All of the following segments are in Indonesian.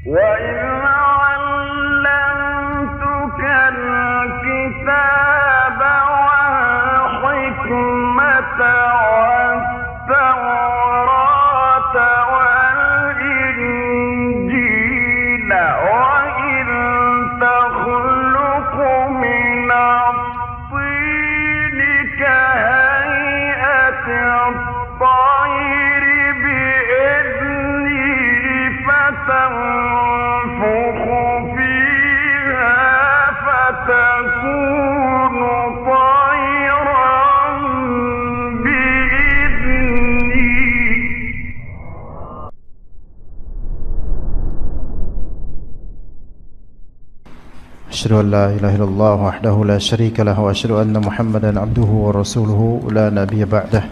وَإِذْ عَلَّمْتُكَ الْكِتَابَ وَالْحِكْمَةَ وَالتَّوْرَاةَ وَالْإِنْجِيلَ وَإِذْ تَخْلُقُ مِنَ الطِّينِ كَهَيْئَةِ الطَّيْرِ بِإِذْنِي فَتَنفُخُ فِيهَا فَتَكُونُ طَيْرًا بِإِذْنِي أشهد أن لا إله إلا الله وحده لا شريك له وأشهد أن محمدا عبده ورسوله لا نبي بعده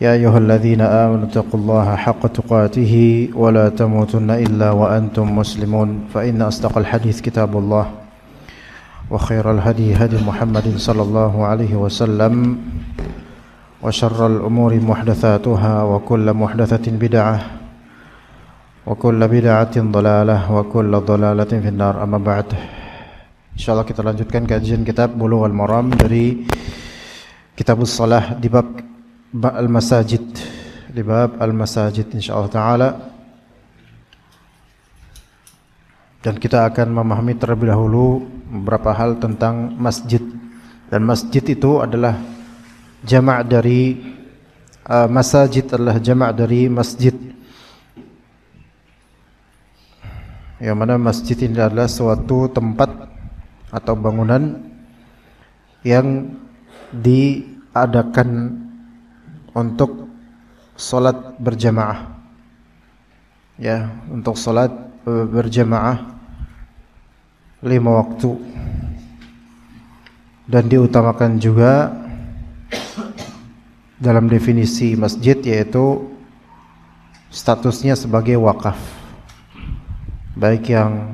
يا أيها الذين آمنوا اتقوا الله حق تقاته ولا تموتن إلا وأنتم مسلمون فإن أصدق الحديث كتاب الله وخير الهدي هدي محمد صلى الله عليه وسلم وشر الأمور محدثاتها وكل محدثة بدعة وكل بدعة ضلالة وكل ضلالة في النار أما بعد. Insyaallah kita lanjutkan kajian kitab Bulughul Maram dari Kitabus Shalah di bab Al-Masajid, di bab Al-Masajid insyaallah taala. Dan kita akan memahami terlebih dahulu beberapa hal tentang masjid. Dan masjid itu adalah jama' dari masajid adalah jama' dari masjid. Yang mana masjid ini adalah suatu tempat atau bangunan yang diadakan untuk salat berjamaah. Ya, untuk salat berjamaah 5 waktu. Dan diutamakan juga dalam definisi masjid yaitu statusnya sebagai wakaf. Baik yang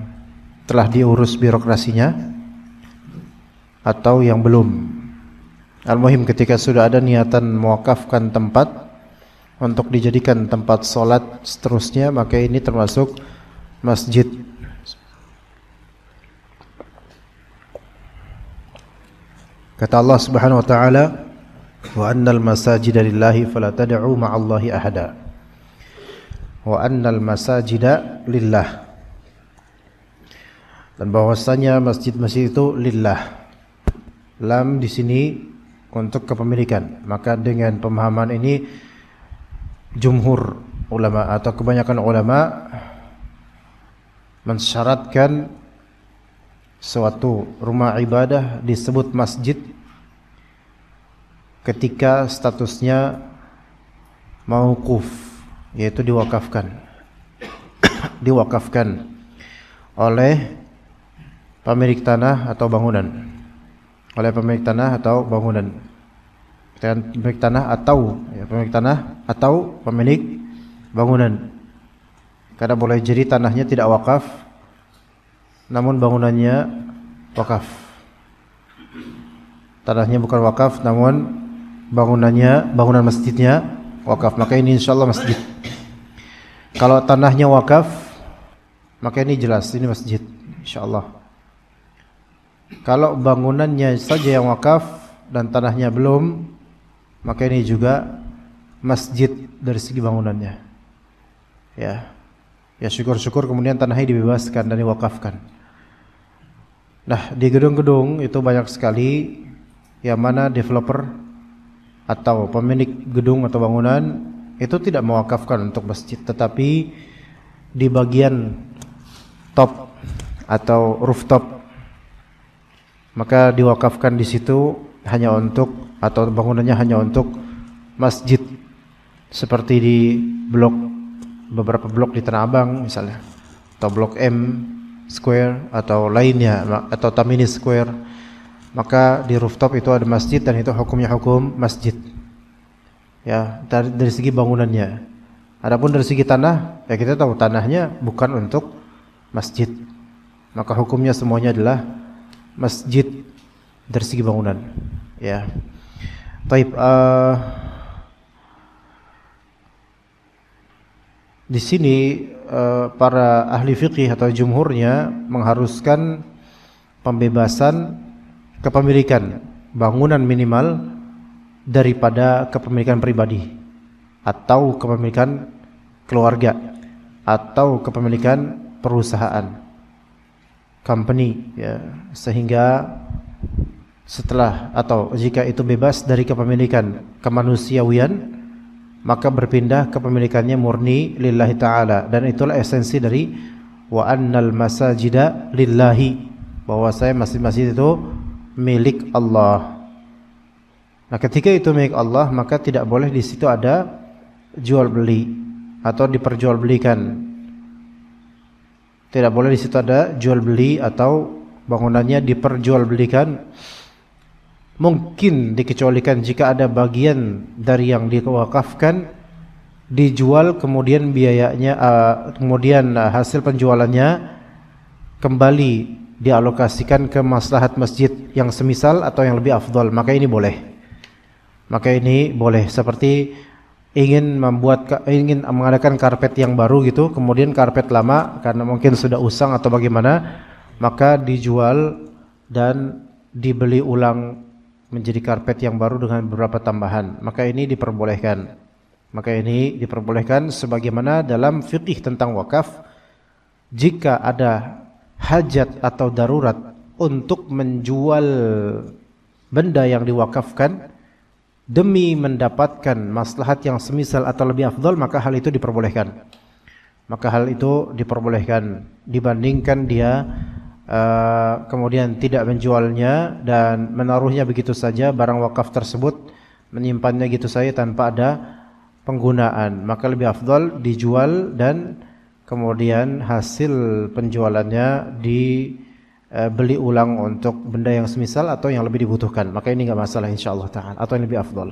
telah diurus birokrasinya atau yang belum. Al-muhim ketika sudah ada niatan mewakafkan tempat untuk dijadikan tempat solat seterusnya, maka ini termasuk masjid. Kata Allah Subhanahu wa taala, "Wa annal masajida lillahi fala tad'u ma'allahi ahada." Wa annal masajida lillah. Dan bahwasanya masjid-masjid itu lillah. Lam di sini untuk kepemilikan. Maka dengan pemahaman ini jumhur ulama atau kebanyakan ulama mensyaratkan suatu rumah ibadah disebut masjid ketika statusnya mauquf, yaitu diwakafkan. Diwakafkan oleh pemilik tanah atau bangunan. Oleh pemilik tanah atau bangunan. Pemilik tanah atau pemilik tanah atau pemilik bangunan. Karena boleh jadi tanahnya tidak wakaf, namun bangunannya wakaf. Tanahnya bukan wakaf, namun bangunan masjidnya wakaf. Maka ini insyaallah masjid. Kalau tanahnya wakaf, maka ini jelas ini masjid insyaallah. Kalau bangunannya saja yang wakaf dan tanahnya belum, maka ini juga masjid dari segi bangunannya. Ya syukur-syukur kemudian tanahnya dibebaskan dan diwakafkan. Nah, di gedung-gedung itu banyak sekali yang mana developer atau pemilik gedung atau bangunan itu tidak mewakafkan untuk masjid, tetapi di bagian top atau rooftop maka diwakafkan di situ hanya untuk atau bangunannya hanya untuk masjid, seperti di beberapa blok di Tanah Abang misalnya, atau blok M Square atau lainnya, atau Tamini Square. Maka di rooftop itu ada masjid dan itu hukumnya hukum masjid. Ya, dari segi bangunannya. Adapun dari segi tanah, ya kita tahu tanahnya bukan untuk masjid. Maka hukumnya semuanya adalah masjid dari segi bangunan. Ya. Taib, di sini para ahli fikih atau jumhurnya mengharuskan pembebasan kepemilikan bangunan minimal daripada kepemilikan pribadi atau kepemilikan keluarga atau kepemilikan perusahaan company ya, sehingga setelah atau jika itu bebas dari kepemilikan kemanusiawian maka berpindah kepemilikannya murni lillahi ta'ala, dan itulah esensi dari wa annal masajida lillahi, bahwa saya masjid-masjid itu milik Allah. Nah, ketika itu milik Allah maka tidak boleh di situ ada jual beli atau diperjualbelikan. Tidak boleh di situ ada jual beli atau bangunannya diperjualbelikan. Mungkin dikecualikan jika ada bagian dari yang diwakafkan dijual, kemudian biayanya kemudian hasil penjualannya kembali dialokasikan ke maslahat masjid yang semisal atau yang lebih afdal, maka ini boleh. Maka ini boleh, seperti ingin mengadakan karpet yang baru gitu, kemudian karpet lama karena mungkin sudah usang atau bagaimana, maka dijual dan dibeli ulang menjadi karpet yang baru dengan beberapa tambahan, maka ini diperbolehkan. Maka ini diperbolehkan sebagaimana dalam fikih tentang wakaf, jika ada hajat atau darurat untuk menjual benda yang diwakafkan demi mendapatkan maslahat yang semisal atau lebih afdal, maka hal itu diperbolehkan. Maka hal itu diperbolehkan dibandingkan dia kemudian tidak menjualnya dan menaruhnya begitu saja barang wakaf tersebut, menyimpannya gitu saja tanpa ada penggunaan. Maka lebih afdal dijual dan kemudian hasil penjualannya dibeli ulang untuk benda yang semisal atau yang lebih dibutuhkan. Maka ini enggak masalah insyaallah ta'ala, atau yang lebih afdal.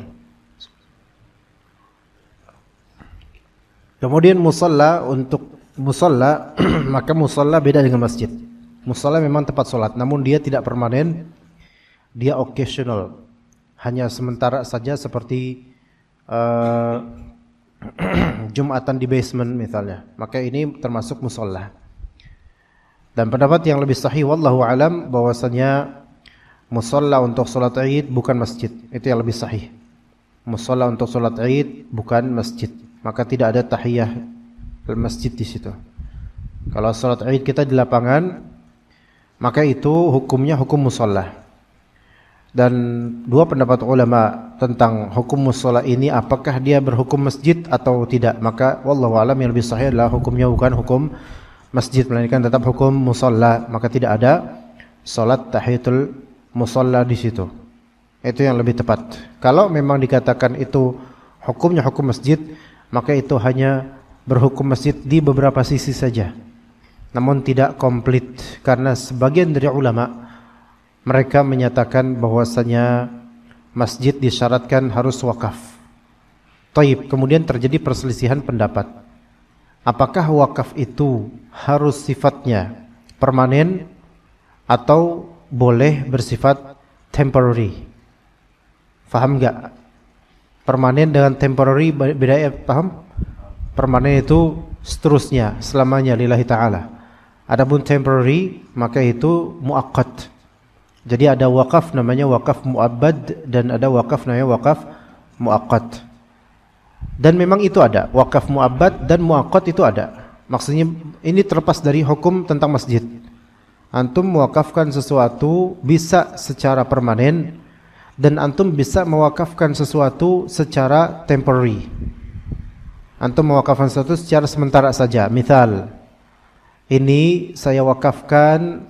Kemudian musalla, untuk musalla maka musalla beda dengan masjid. Musalla memang tempat sholat, namun dia tidak permanen, dia occasional, hanya sementara saja, seperti Jumatan di basement misalnya. Maka ini termasuk musalla. Dan pendapat yang lebih sahih wallahu alam bahwasanya musalla untuk sholat Id bukan masjid, itu yang lebih sahih. Musalla untuk sholat Id bukan masjid, maka tidak ada tahiyah masjid di situ. Kalau sholat Id kita di lapangan, maka itu hukumnya hukum musalla. Dan dua pendapat ulama tentang hukum musalla ini, apakah dia berhukum masjid atau tidak. Maka wallahu alam yang lebih sahih adalah hukumnya bukan hukum masjid, melainkan tetap hukum musalla. Maka tidak ada salat tahiyatul musalla di situ. Itu yang lebih tepat. Kalau memang dikatakan itu hukumnya hukum masjid, maka itu hanya berhukum masjid di beberapa sisi saja, namun tidak komplit, karena sebagian dari ulama mereka menyatakan bahwasanya masjid disyaratkan harus wakaf. Taib, kemudian terjadi perselisihan pendapat. Apakah wakaf itu harus sifatnya permanen atau boleh bersifat temporary? Faham enggak? Permanen dengan temporary beda ya, paham? Permanen itu seterusnya, selamanya lillahi ta'ala. Adapun temporary maka itu muaqqat. Jadi ada wakaf namanya wakaf muabbad dan ada wakaf namanya wakaf muaqqat. Dan memang itu ada wakaf muabbad dan muaqqat, itu ada. Maksudnya ini terlepas dari hukum tentang masjid. Antum mewakafkan sesuatu bisa secara permanen dan antum bisa mewakafkan sesuatu secara temporary. Antum mewakafkan sesuatu secara sementara saja. Misal, ini saya wakafkan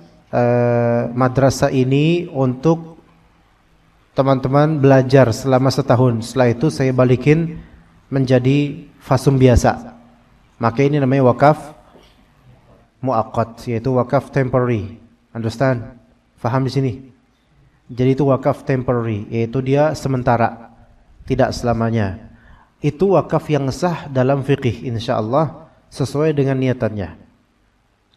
madrasah ini untuk teman-teman belajar selama setahun. Setelah itu saya balikin menjadi fasum biasa. Maka ini namanya wakaf muaqqat, yaitu wakaf temporary. Understand? Faham di sini? Jadi itu wakaf temporary, yaitu dia sementara, tidak selamanya. Itu wakaf yang sah dalam fikih insyaallah sesuai dengan niatannya.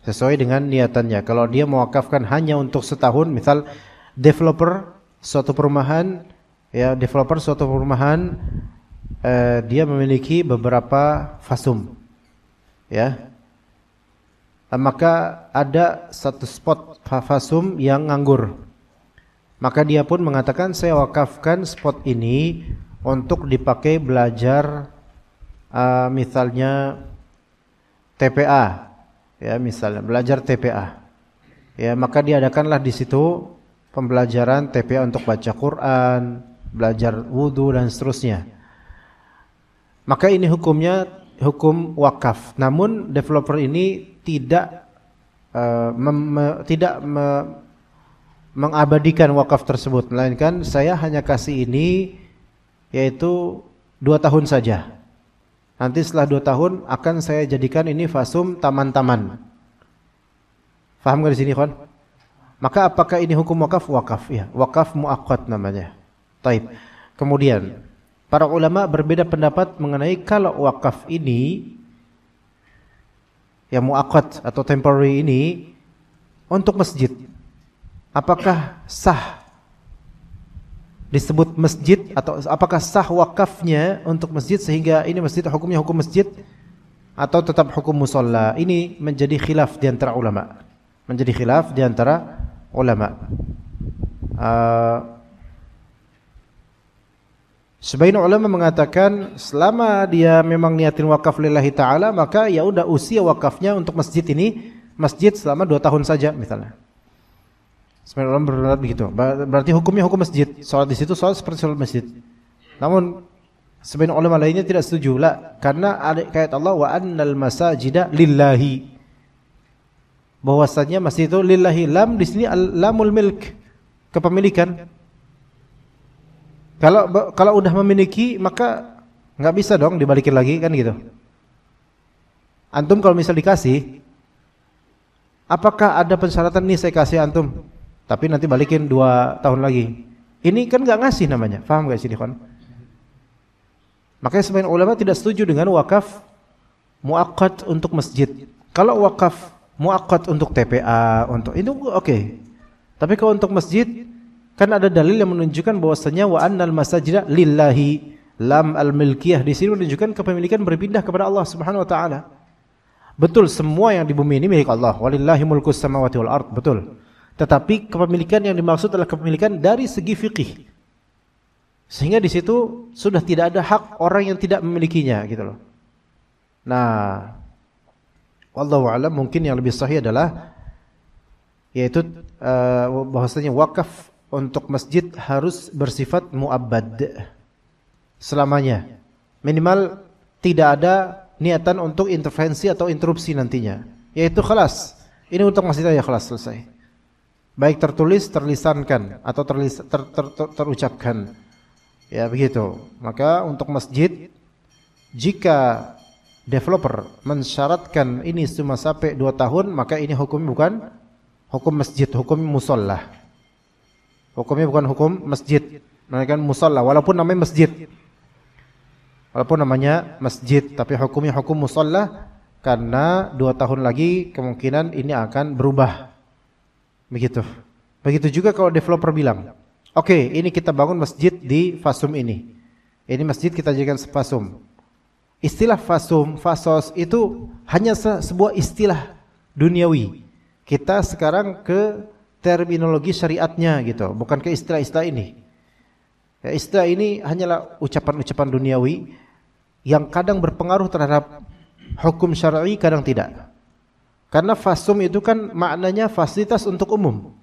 Sesuai dengan niatannya. Kalau dia mewakafkan hanya untuk setahun, misal developer suatu perumahan, ya developer suatu perumahan, dia memiliki beberapa fasum, ya. maka ada satu spot fasum yang nganggur. Maka dia pun mengatakan, saya wakafkan spot ini untuk dipakai belajar misalnya TPA, ya misalnya belajar TPA. Ya, maka diadakanlah di situ pembelajaran TPA untuk baca Quran, belajar wudu dan seterusnya. Maka ini hukumnya hukum wakaf. Namun developer ini tidak mengabadikan wakaf tersebut, melainkan saya hanya kasih ini yaitu 2 tahun saja. Nanti setelah 2 tahun akan saya jadikan ini fasum taman-taman. Faham nggak di sini, kawan? Maka apakah ini hukum wakaf? Wakaf, ya. Wakaf muaqqat namanya. Taib. Kemudian para ulama berbeda pendapat mengenai kalau wakaf ini yang muaqqat atau temporary ini untuk masjid, apakah sah disebut masjid atau apakah sah wakafnya untuk masjid sehingga ini masjid hukumnya hukum masjid atau tetap hukum musalla? Ini menjadi khilaf di antara ulama. Menjadi khilaf di antara ulama. Sebagian ulama mengatakan selama dia memang niatin wakaf lillahi ta'ala, maka ya udah usia wakafnya untuk masjid ini masjid selama 2 tahun saja misalnya. Sebagian ulama berpendapat begitu. Berarti hukumnya hukum masjid. Salat di situ salat seperti salat masjid. Namun sebagian ulama lainnya tidak setuju lah, karena ada ayat Allah wa annal masajida lillahi. Bahwasanya masjid itu lillahi, lam di sini lamul milk, kepemilikan. Kalau udah memiliki maka nggak bisa dong dibalikin lagi kan gitu. Antum kalau misal dikasih, apakah ada persyaratan nih saya kasih antum, tapi nanti balikin 2 tahun lagi? Ini kan nggak ngasih namanya. Paham nggak sih, kawan? Makanya sebagian ulama tidak setuju dengan wakaf muaqqat untuk masjid. Kalau wakaf muaqqat untuk TPA, untuk itu oke. Tapi kalau untuk masjid, kan ada dalil yang menunjukkan bahwasanya wa annal masajida lillahi, lam al-milkiyah di sini menunjukkan kepemilikan berpindah kepada Allah Subhanahu wa taala. Betul, semua yang di bumi ini milik Allah. Walillahi mulkus samawati wal ard, betul. Tetapi kepemilikan yang dimaksud adalah kepemilikan dari segi fikih. Sehingga di situ sudah tidak ada hak orang yang tidak memilikinya gitu loh. Nah, wallahu a'lam, mungkin yang lebih sahih adalah yaitu bahwasanya wakaf untuk masjid harus bersifat muabbad selamanya. Minimal tidak ada niatan untuk intervensi atau interupsi nantinya. Yaitu khalas, ini untuk masjid aja, khalas, selesai. Baik tertulis, terlisankan atau terucapkan. Ya begitu. Maka untuk masjid, jika developer mensyaratkan ini cuma sampai 2 tahun, maka ini hukum bukan hukum masjid, hukum musalla. Hukumnya bukan hukum masjid, melainkan musalla, walaupun namanya masjid. Walaupun namanya masjid, tapi hukumnya hukum musalla, karena 2 tahun lagi kemungkinan ini akan berubah. Begitu. Begitu juga kalau developer bilang, oke, ini kita bangun masjid di fasum ini. Ini masjid kita jadikan fasum. Istilah fasum, fasos itu hanya sebuah istilah duniawi. Kita sekarang ke terminologi syariatnya gitu, bukan ke istilah-istilah ini. Ya, istilah ini hanyalah ucapan-ucapan duniawi yang kadang berpengaruh terhadap hukum syar'i, kadang tidak. Karena fasum itu kan maknanya fasilitas untuk umum.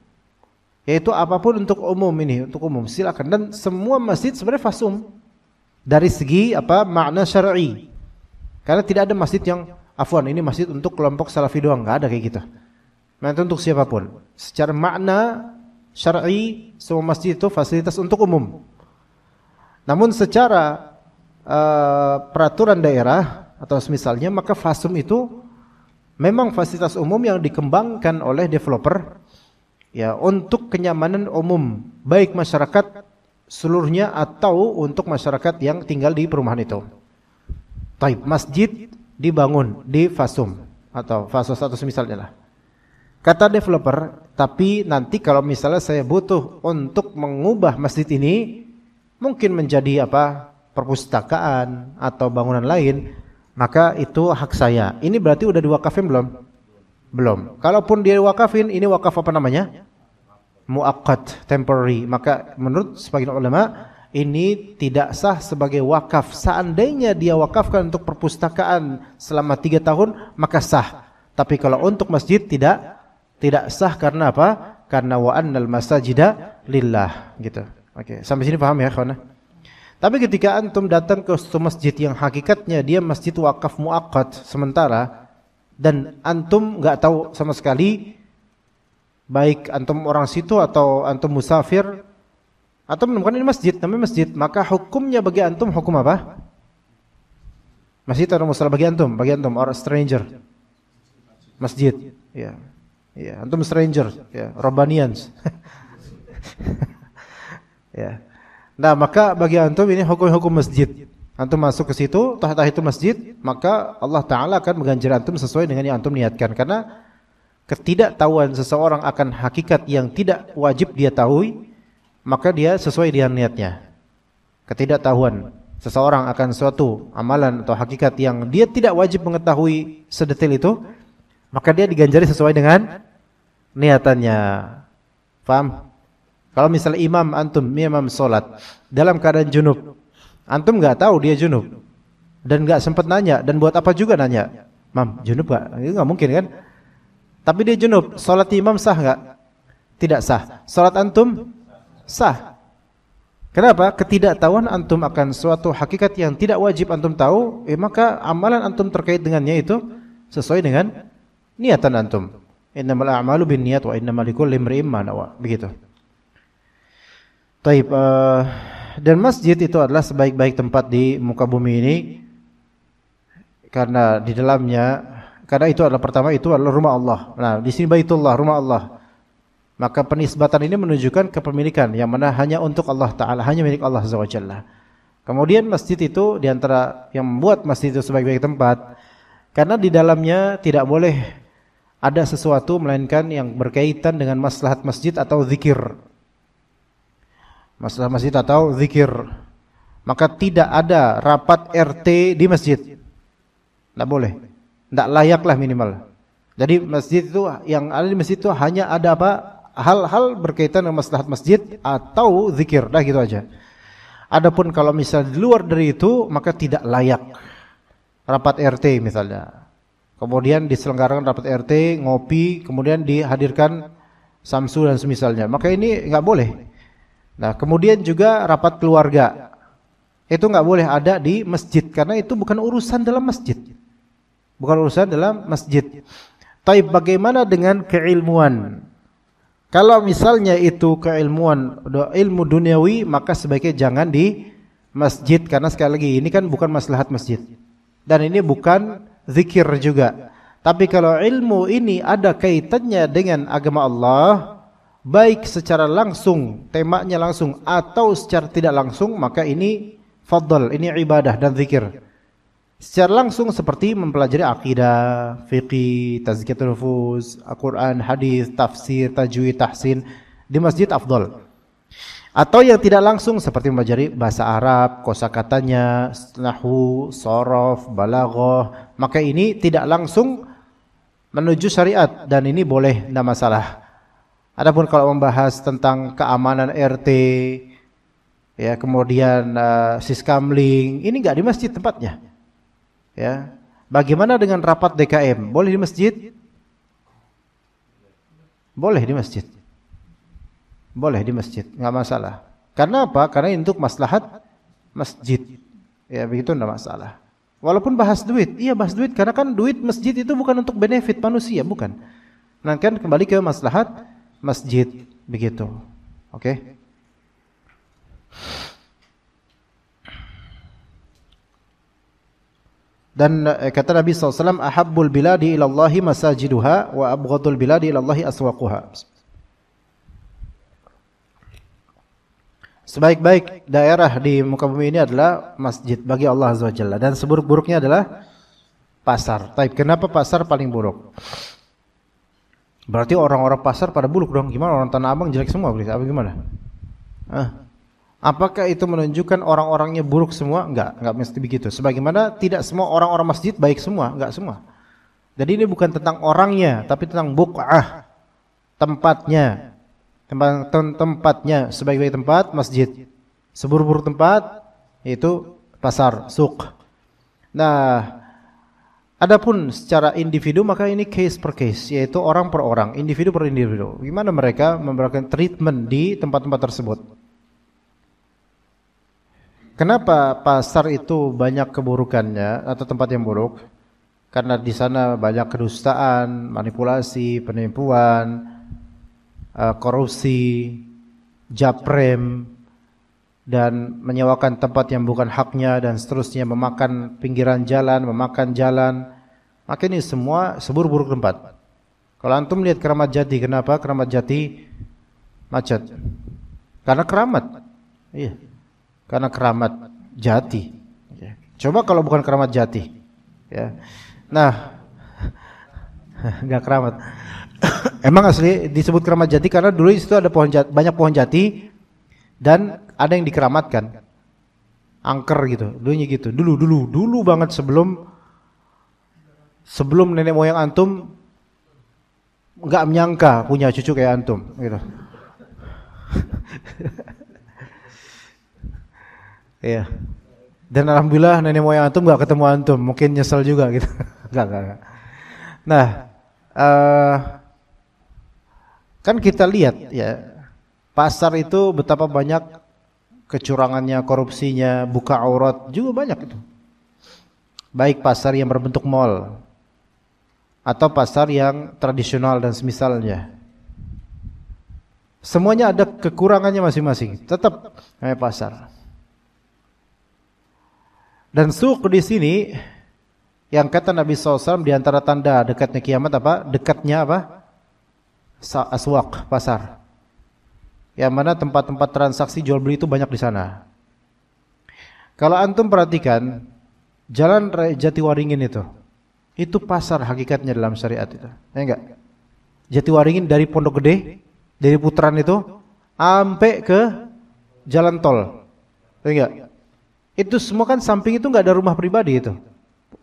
Yaitu apapun untuk umum ini, untuk umum, silakan. Dan semua masjid sebenarnya fasum dari segi makna syar'i. Karena tidak ada masjid yang afwan, ini masjid untuk kelompok salafi doang, enggak ada kayak gitu. Nanti untuk siapapun. Secara makna syar'i, semua masjid itu fasilitas untuk umum. Namun secara peraturan daerah atau semisalnya, maka fasum itu memang fasilitas umum yang dikembangkan oleh developer ya untuk kenyamanan umum, baik masyarakat seluruhnya atau untuk masyarakat yang tinggal di perumahan itu. Taib, masjid dibangun di fasum atau fasos atau semisalnya lah. Kata developer, tapi nanti kalau misalnya saya butuh untuk mengubah masjid ini, mungkin menjadi perpustakaan atau bangunan lain, maka itu hak saya. Ini berarti udah diwakafin belum? Belum. Kalaupun dia wakafin, ini wakaf apa namanya? Muaqqat, temporary. Maka menurut sebagian ulama ini tidak sah sebagai wakaf. Seandainya dia wakafkan untuk perpustakaan selama 3 tahun, maka sah. Tapi kalau untuk masjid tidak sah. Karena apa? Karena wa annal masajida lillah, gitu. Oke, sampai sini paham ya, kawan? Tapi ketika antum datang ke suatu masjid yang hakikatnya dia masjid wakaf muaqqat sementara, dan antum nggak tahu sama sekali, baik antum orang situ atau antum musafir, atau menemukan ini masjid, namanya masjid, maka hukumnya bagi antum hukum apa? Masjid atau musola bagi antum orang stranger. Masjid, ya, ya, antum stranger, ya, Rabbanians, ya. Nah, maka bagi antum ini hukum masjid. Antum masuk ke situ, entah itu masjid, maka Allah Ta'ala akan mengganjar antum sesuai dengan yang antum niatkan. Karena ketidaktahuan seseorang akan hakikat yang tidak wajib dia tahu, maka dia sesuai dengan niatnya. Ketidaktahuan seseorang akan suatu amalan atau hakikat yang dia tidak wajib mengetahui sedetail itu, maka dia diganjari sesuai dengan niatannya. Paham? Kalau misalnya imam sholat dalam keadaan junub, antum nggak tahu dia junub dan nggak sempat nanya, dan buat apa juga nanya, mam junub nggak? Itu nggak mungkin kan? Tapi dia junub, sholat imam sah nggak? Tidak sah. Sholat antum sah. Kenapa? Ketidaktahuan antum akan suatu hakikat yang tidak wajib antum tahu, maka amalan antum terkait dengannya itu sesuai dengan niatan antum. Innamal a'malu binniyat wa innamal likulli imri'in ma nawa. Begitu. Taib, dan masjid itu adalah sebaik-baik tempat di muka bumi ini, karena di dalamnya, karena itu adalah pertama, itu adalah rumah Allah. Nah, di sini Baitullah, rumah Allah. Maka penisbatan ini menunjukkan kepemilikan yang mana hanya untuk Allah Ta'ala, hanya milik Allah Azza wa Jalla. Kemudian masjid itu diantara yang membuat masjid itu sebaik-baik tempat, karena di dalamnya tidak boleh ada sesuatu melainkan yang berkaitan dengan maslahat masjid atau zikir. Masalah masjid atau zikir. Maka tidak ada rapat RT di masjid. Tidak boleh. Tidak layaklah minimal. Jadi masjid itu, yang ada di masjid itu hanya ada apa? Hal-hal berkaitan dengan maslahat masjid atau zikir. Dah gitu aja. Adapun kalau misalnya di luar dari itu, maka tidak layak. Rapat RT misalnya. Kemudian diselenggarakan rapat RT, ngopi, kemudian dihadirkan samsu dan semisalnya. Maka ini nggak boleh. Nah, kemudian juga rapat keluarga. Itu nggak boleh ada di masjid, karena itu bukan urusan dalam masjid. Bukan urusan dalam masjid. Tapi bagaimana dengan keilmuan? Kalau misalnya itu keilmuan, ilmu duniawi, maka sebaiknya jangan di masjid, karena sekali lagi ini kan bukan maslahat masjid. Dan ini bukan zikir juga. Tapi kalau ilmu ini ada kaitannya dengan agama Allah, baik secara langsung, temanya langsung, atau secara tidak langsung, maka ini fadl, ini ibadah dan zikir. Secara langsung seperti mempelajari akidah, fiqih, tazkiyatun nufus, Al-Quran, hadis, tafsir, tajwid, tahsin, di masjid afdal. Atau yang tidak langsung seperti mempelajari bahasa Arab, kosakatanya, nahwu, shorof, balaghah, maka ini tidak langsung menuju syariat, dan ini boleh, tidak masalah. Adapun kalau membahas tentang keamanan RT, ya, kemudian siskamling, ini enggak di masjid tempatnya. Ya. Bagaimana dengan rapat DKM? Boleh di masjid? Boleh di masjid. Boleh di masjid, enggak masalah. Karena apa? Karena ini untuk maslahat masjid. Ya, begitu enggak masalah. Walaupun bahas duit, iya bahas duit, karena kan duit masjid itu bukan untuk benefit manusia, bukan. Nah, kan kembali ke maslahat masjid, begitu. Oke. Dan kata Nabi SAW, ahabbul biladi ilallahi masajiduha wa abghadul biladi ilallahi aswaquha. Sebaik-baik daerah di muka bumi ini adalah masjid bagi Allah Azza wa Jalla, dan seburuk-buruknya adalah pasar. Tapi kenapa pasar paling buruk? Berarti orang-orang pasar pada buruk dong. Gimana orang Tanah Abang jelek semua? Apa gimana? Apakah itu menunjukkan orang-orangnya buruk semua? Enggak mesti begitu. Sebagaimana tidak semua orang-orang masjid baik semua, enggak semua. Jadi ini bukan tentang orangnya, tapi tentang buq'ah, tempatnya. Tempatnya sebagai tempat masjid. Seburuk-buruk tempat yaitu pasar, suq. Nah, adapun secara individu maka ini case per case, yaitu orang per orang, individu per individu. Gimana mereka memberikan treatment di tempat-tempat tersebut? Kenapa pasar itu banyak keburukannya atau tempat yang buruk? Karena di sana banyak kedustaan, manipulasi, penipuan, korupsi, japrem, dan menyewakan tempat yang bukan haknya dan seterusnya, memakan pinggiran jalan, memakan jalan. Maka ini semua seburuk-buruk tempat. Kalau antum lihat Keramat Jati, kenapa Keramat Jati macet? Karena keramat. Iya. Karena Keramat Jati. Coba kalau bukan Keramat Jati, ya. Nah, enggak keramat. Emang asli disebut Keramat Jati karena dulu di situ ada banyak pohon jati dan ada yang dikeramatkan. Angker gitu, dulunya gitu. Dulu banget sebelum nenek moyang antum enggak menyangka punya cucu kayak antum gitu. Iya. Dan alhamdulillah nenek moyang antum enggak ketemu antum, mungkin nyesel juga gitu. Enggak. Nah, kan kita lihat ya, pasar itu betapa banyak kecurangannya, korupsinya, buka aurat juga banyak itu. Baik pasar yang berbentuk mall atau pasar yang tradisional dan semisalnya. Semuanya ada kekurangannya masing-masing. Tetap namanya pasar. Dan suq di sini yang kata Nabi SAW di antara tanda dekatnya kiamat apa? Dekatnya apa? Aswaq, pasar. Yang mana tempat-tempat transaksi jual beli itu banyak di sana. Kalau antum perhatikan Jalan Jatiwaringin itu pasar hakikatnya dalam syariat itu. Ya enggak? Jatiwaringin dari Pondok Gede, dari putaran itu sampai ke jalan tol. Ya enggak? Itu semua kan samping itu enggak ada rumah pribadi itu.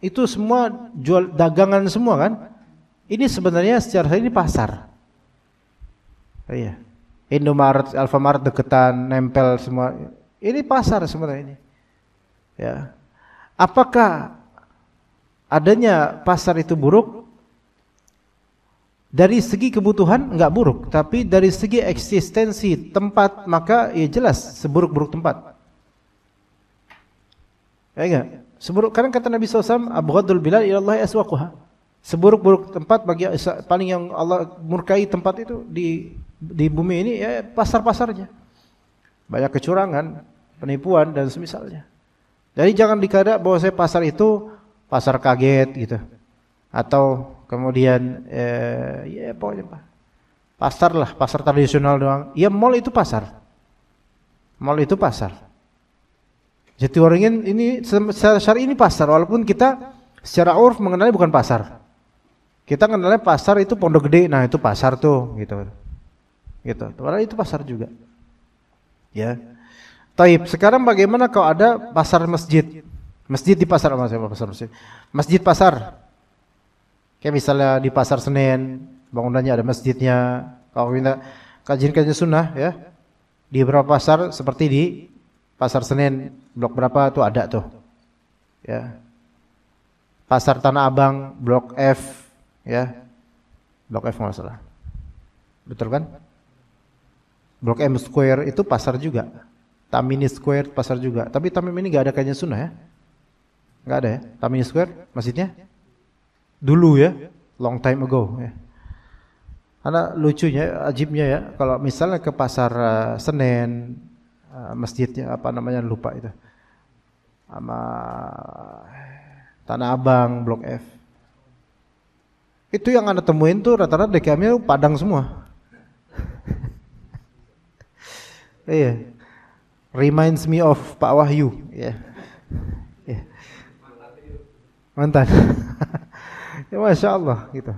Itu semua jual dagangan semua kan? Ini sebenarnya secara ini pasar. Iya. Indomaret, Alfamart deketan, nempel semua. Ini pasar sebenarnya ini. Ya. Apakah adanya pasar itu buruk? Dari segi kebutuhan enggak buruk, tapi dari segi eksistensi tempat maka ya jelas seburuk-buruk tempat. Ya enggak? Seburuk, karena kata Nabi SAW, abghadul bilad ila Allah aswaquha. Seburuk-buruk tempat bagi paling yang Allah murkai tempat itu di bumi ini ya pasar-pasarnya. Banyak kecurangan, penipuan dan semisalnya. Jadi jangan dikira bahwa saya pasar itu pasar kaget gitu. Atau kemudian ya pokoknya pasar lah, pasar tradisional doang. Ya mall itu pasar. Mall itu pasar. Jatiwaringin ini secara syar'i ini pasar, walaupun kita secara urf mengenalnya bukan pasar. Kita mengenalnya pasar itu Pondok Gede, nah itu pasar tuh gitu. Gitu. Padahal itu pasar juga. Ya. Taib, sekarang bagaimana kalau ada pasar masjid? Masjid di pasar, pasar masjid. Masjid pasar. Kayak misalnya di Pasar Senen, bangunannya ada masjidnya. Kalau kita kajian-kajian sunnah ya, di beberapa pasar seperti di Pasar Senen, blok berapa tuh ada tuh. Ya. Pasar Tanah Abang, blok F, ya. Blok F enggak salah. Betul kan? Blok M Square itu pasar juga. Tamini Square pasar juga. Tapi Tamim ini enggak ada kajian sunnah ya. Enggak ada ya. Tamini Square masjidnya dulu ya, long time ago ya. Karena lucunya, ajibnya ya, kalau misalnya ke Pasar Senen, masjidnya apa namanya lupa itu. Sama Tanah Abang, blok F. Itu yang Anda temuin tuh rata-rata DKM-nya Padang semua. Iya. Reminds me of Pak Wahyu, ya. Yeah. Mantan. Ya Masya Allah gitu.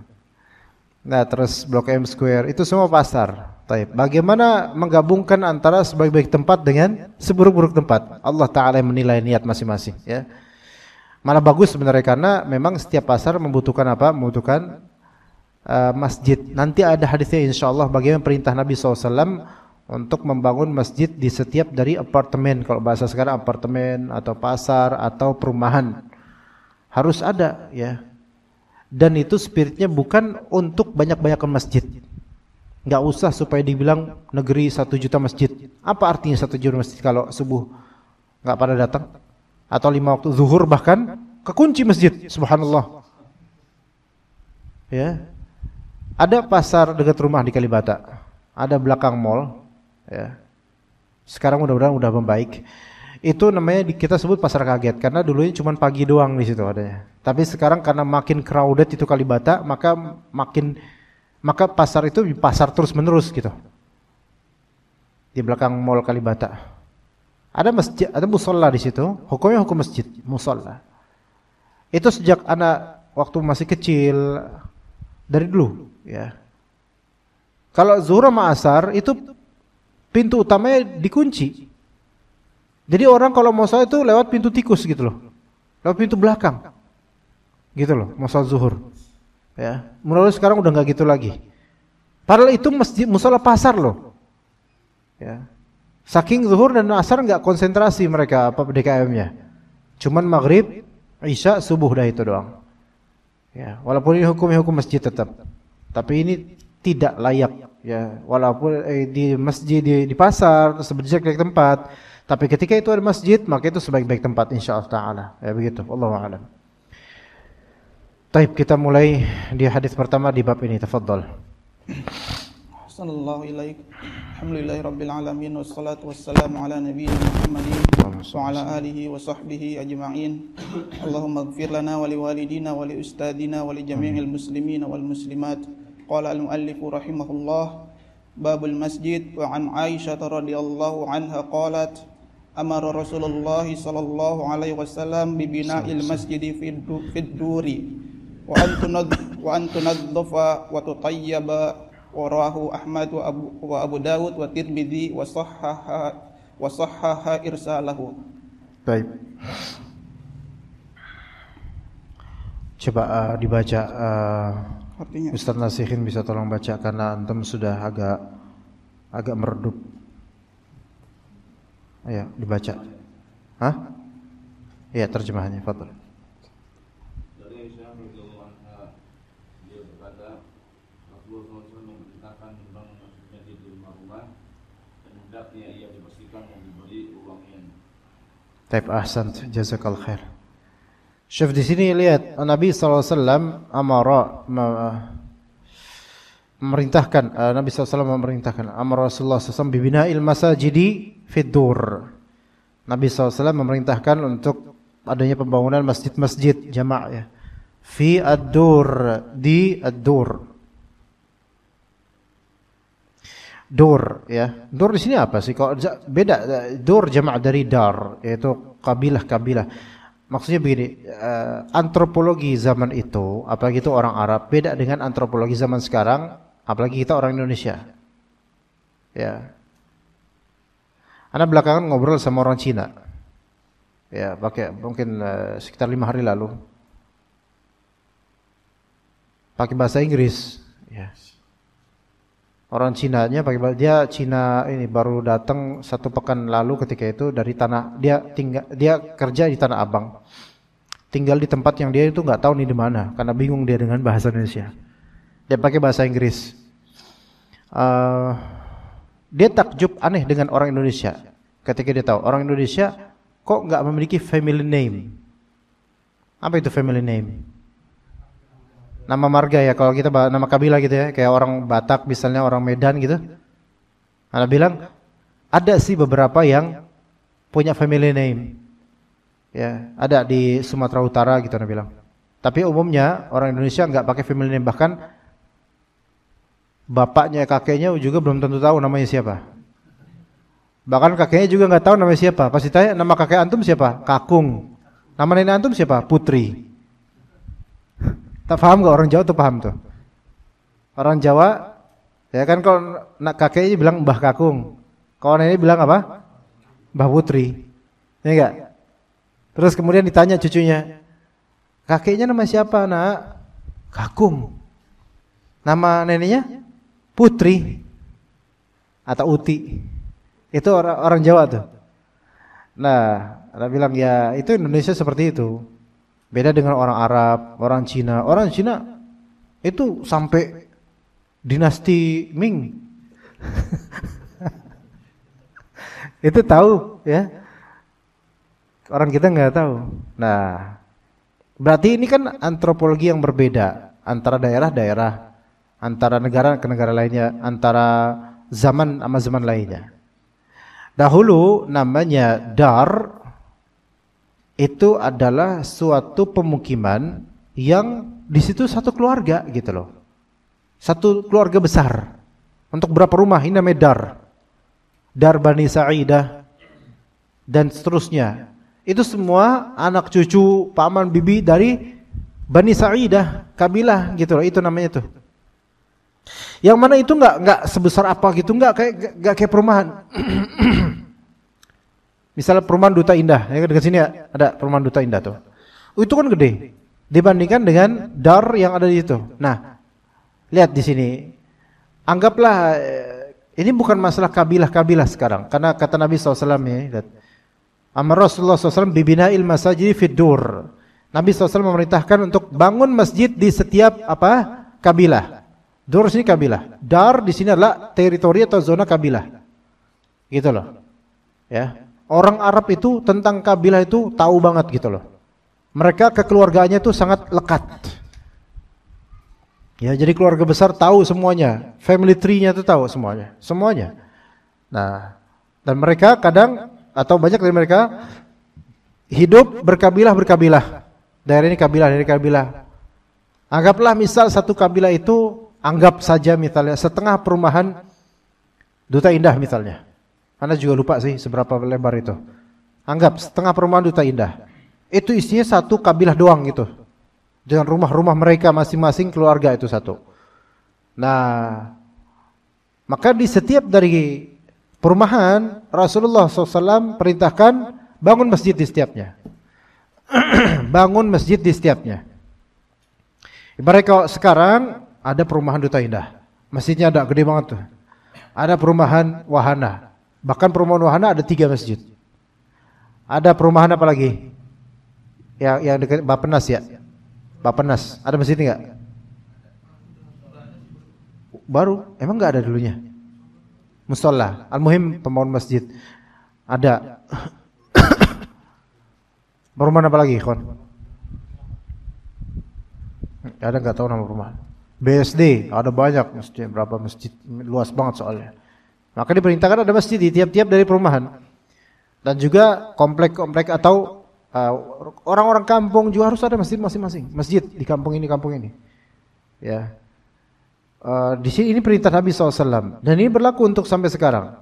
Nah terus Blok M Square itu semua pasar. Taib. Bagaimana menggabungkan antara sebaik-baik tempat dengan seburuk-buruk tempat? Allah Ta'ala yang menilai niat masing-masing ya. Malah bagus sebenarnya karena memang setiap pasar membutuhkan apa? Membutuhkan masjid. Nanti ada hadisnya insyaallah bagaimana perintah Nabi SAW untuk membangun masjid di setiap dari apartemen. Kalau bahasa sekarang apartemen atau pasar atau perumahan harus ada ya. Dan itu spiritnya bukan untuk banyak-banyakan masjid. Nggak usah supaya dibilang negeri 1 juta masjid. Apa artinya 1 juta masjid kalau subuh nggak pada datang? Atau 5 waktu zuhur bahkan kekunci masjid. Subhanallah. Ya. Ada pasar dekat rumah di Kalibata. Ada belakang mall. Ya. Sekarang mudah-mudahan udah membaik. Itu namanya kita sebut pasar kaget karena dulunya cuma pagi doang di situ adanya. Tapi sekarang karena makin crowded itu Kalibata, maka pasar itu pasar terus-menerus gitu. Di belakang mall Kalibata. Ada masjid, ada musholla di situ. Hukumnya hukum masjid, musholla. Itu sejak anak waktu masih kecil dari dulu, ya. Kalau zuhur sama asar itu pintu utamanya dikunci. Jadi orang kalau mau sholat itu lewat pintu tikus gitu loh. Lewat pintu belakang. Gitu loh, mau sholat zuhur. Ya, mulai sekarang udah nggak gitu lagi. Padahal itu masjid musholla pasar loh. Ya. Saking zuhur dan asar nggak konsentrasi mereka apa DKM-nya. Cuman maghrib, isya, subuh dah itu doang. Ya, walaupun ini hukum masjid tetap. Tapi ini tidak layak ya. Walaupun di masjid di pasar sebaik tempat, tapi ketika itu ada masjid, maka itu sebaik-baik tempat insyaallah taala. Ya begitu. Wallahu a'lam. Baik, kita mulai di hadis pertama di bab ini. Tafadhal. Sallallahu alaihi alhamdulillahi rabbil alamin wassalatu wassalamu ala nabiyyina Muhammadin wa ala alihi wa sahbihi ajma'in. Allahumma ighfir lana wa liwalidina wa li ustadina wa li jami'il muslimin wal muslimat. Qala al-muallif rahimahullah babul masjid wa an Aisyah radhiyallahu anha qalat amara Rasulullah sallallahu alaihi wasallam bi bina'il masjid fid duri wa an tunadhafa wa tutayyaba. Warahu Ahmad wa Abu Dawud wa Tirmidzi wa sahhaha irsalahu. Baik. Coba dibaca artinya. Ustaz Nasihin bisa tolong baca karena antum sudah agak meredup. Ayo dibaca. Hah? Iya, terjemahannya, fadhil. Taib ahsan, jazakal khair. Syuf di sini lihat Nabi SAW memerintahkan Nabi SAW memerintahkan amar Rasulullah SAW bibina'il masajidi fid dur. Nabi SAW memerintahkan untuk adanya pembangunan masjid-masjid jama' ya. Fi ad-dur, di ad-dur. Dur ya. Dur di sini apa sih? Kalau beda dur jama' dari dar, yaitu kabilah-kabilah. Maksudnya begini, antropologi zaman itu, apalagi itu orang Arab, beda dengan antropologi zaman sekarang, apalagi kita orang Indonesia. Ya. Ana belakangan ngobrol sama orang Cina. Ya, pakai mungkin sekitar 5 hari lalu. Pakai bahasa Inggris, ya. Orang Cinanya pakai dia Cina ini baru datang 1 pekan lalu ketika itu dari tanah dia kerja di Tanah Abang. Tinggal di tempat yang dia itu nggak tahu nih di mana karena bingung dia dengan bahasa Indonesia. Dia pakai bahasa Inggris. Dia takjub aneh dengan orang Indonesia ketika dia tahu orang Indonesia kok nggak memiliki family name. Apa itu family name? Nama marga ya, kalau kita nama kabilah gitu ya, kayak orang Batak misalnya, orang Medan gitu. Anda bilang ada sih beberapa yang punya family name. Ya, ada di Sumatera Utara gitu Anda bilang. Tapi umumnya orang Indonesia enggak pakai family name, bahkan bapaknya, kakeknya juga belum tentu tahu namanya siapa. Bahkan kakeknya juga enggak tahu namanya siapa. Pasti tanya nama kakek antum siapa? Kakung. Nama nenek antum siapa? Putri. Tak paham gak orang Jawa tuh paham tuh. Orang Jawa ya kan kalau kakeknya bilang Mbah Kakung. Kalau nenek bilang apa? Mbah Putri. Ya enggak? Terus kemudian ditanya cucunya, Kakeknya nama siapa, Nak? Kakung. Nama neneknya Putri atau Uti. Itu orang Jawa tuh. Nah, ada bilang ya itu Indonesia seperti itu. Beda dengan orang Arab, orang Cina. Orang Cina itu sampai dinasti Ming. Itu tahu ya. Orang kita nggak tahu. Nah, berarti ini kan antropologi yang berbeda antara daerah-daerah, antara negara ke negara lainnya, antara zaman sama zaman lainnya. Dahulu namanya dar itu adalah suatu pemukiman yang di situ satu keluarga gitu loh. Satu keluarga besar. Untuk berapa rumah ini namanya dar. Dar Bani Sa'idah dan seterusnya. Itu semua anak cucu, paman, bibi dari Bani Sa'idah, kabilah gitu loh. Itu namanya tuh. Yang mana itu enggak sebesar apa gitu, enggak kayak perumahan. Misalnya perumahan Duta Indah, ya dekat sini ada perumahan Duta Indah tuh. Itu kan gede dibandingkan dengan dar yang ada di situ. Nah, lihat di sini. Anggaplah ini bukan masalah kabilah-kabilah sekarang, karena kata Nabi SAW ya, Amar Rasulullah SAW bibina'il masajid fid dur. Nabi SAW memerintahkan untuk bangun masjid di setiap kabilah. Dur sini kabilah. Dar di sini adalah teritori atau zona kabilah. Gitu loh. Ya. Orang Arab itu tentang kabilah itu tahu banget gitu loh. Mereka kekeluargaannya itu sangat lekat. Ya, jadi keluarga besar tahu semuanya. Family tree-nya itu tahu semuanya. Nah, dan mereka kadang atau banyak dari mereka hidup berkabilah. Daerah ini kabilah, dari kabilah. Anggaplah misal satu kabilah itu, anggap saja misalnya setengah perumahan Duta Indah misalnya. Anda juga lupa sih seberapa lebar itu. Anggap setengah perumahan Duta Indah. Itu isinya satu kabilah doang gitu. Dengan rumah-rumah mereka masing-masing keluarga itu satu. Nah, maka di setiap dari perumahan Rasulullah SAW perintahkan bangun masjid di setiapnya. Bangun masjid di setiapnya. Ibarat kalau sekarang ada perumahan Duta Indah. Masjidnya ada gede banget tuh. Ada perumahan Wahana. Bahkan perumahan Wahana ada 3 masjid. Ada perumahan apa lagi? Yang dekat Bapenas ya. Bapenas. Ada masjid enggak? Baru. Emang enggak ada dulunya? Musholla. Al-Muhim pembangun masjid. Ada. Perumahan apa lagi, kawan? Ada enggak tahu nama perumahan? BSD. Ada banyak masjid. Berapa masjid? Luas banget soalnya. Maka diperintahkan ada masjid di tiap-tiap dari perumahan. Dan juga komplek-komplek atau orang-orang kampung juga harus ada masjid masing-masing. Masjid di kampung ini. Ya. Di sini ini perintah Nabi SAW. Dan ini berlaku untuk sampai sekarang.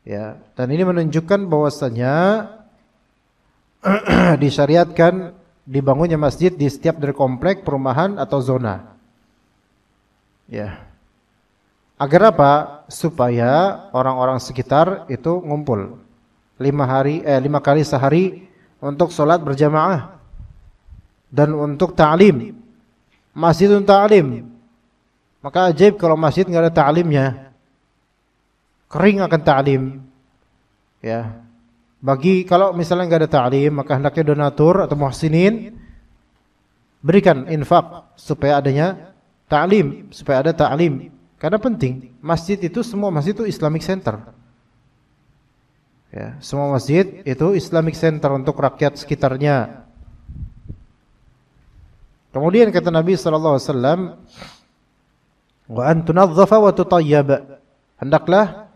Ya. Dan ini menunjukkan bahwasanya disyariatkan dibangunnya masjid di setiap dari komplek, perumahan atau zona. Ya. Agar apa? Supaya orang-orang sekitar itu ngumpul 5 kali sehari untuk sholat berjamaah dan untuk ta'lim. Masjid untuk ta'lim. Maka ajaib kalau masjid enggak ada ta'limnya. Kering akan ta'lim. Ya. Bagi kalau misalnya enggak ada ta'lim, maka hendaknya donatur atau muhsinin berikan infak supaya adanya ta'lim, supaya ada ta'lim. Karena penting, masjid itu semua masjid itu Islamic Center. Ya, semua masjid itu Islamic Center untuk rakyat sekitarnya. Kemudian kata Nabi sallallahu alaihi wasallam, "Wa an tunadzafa wa tutayyab." Hendaklah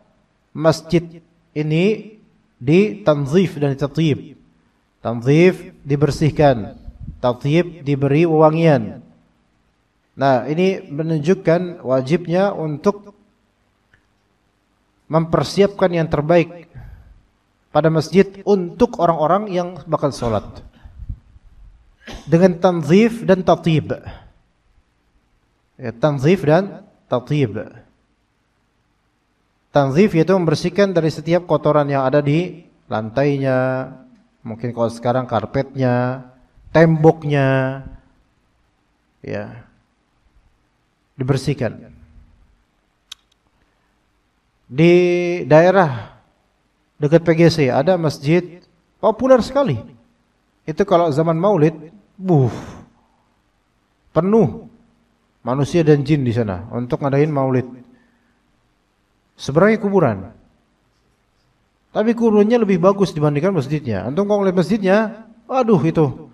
masjid ini ditanzif dan ditatyib. Tanzif dibersihkan, tatyib diberi wewangian. Nah, ini menunjukkan wajibnya untuk mempersiapkan yang terbaik pada masjid untuk orang-orang yang bakal sholat dengan tanzif dan tatyib. Ya, tanzif dan tatyib. Tanzif yaitu membersihkan dari setiap kotoran yang ada di lantainya, mungkin kalau sekarang karpetnya. temboknya ya dibersihkan. Di daerah dekat PGC ada masjid populer sekali. Itu kalau zaman Maulid, penuh manusia dan jin di sana untuk ngadain Maulid. Sebenarnya kuburan. Tapi kuburannya lebih bagus dibandingkan masjidnya. Antum kalau ngeliat masjidnya, aduh itu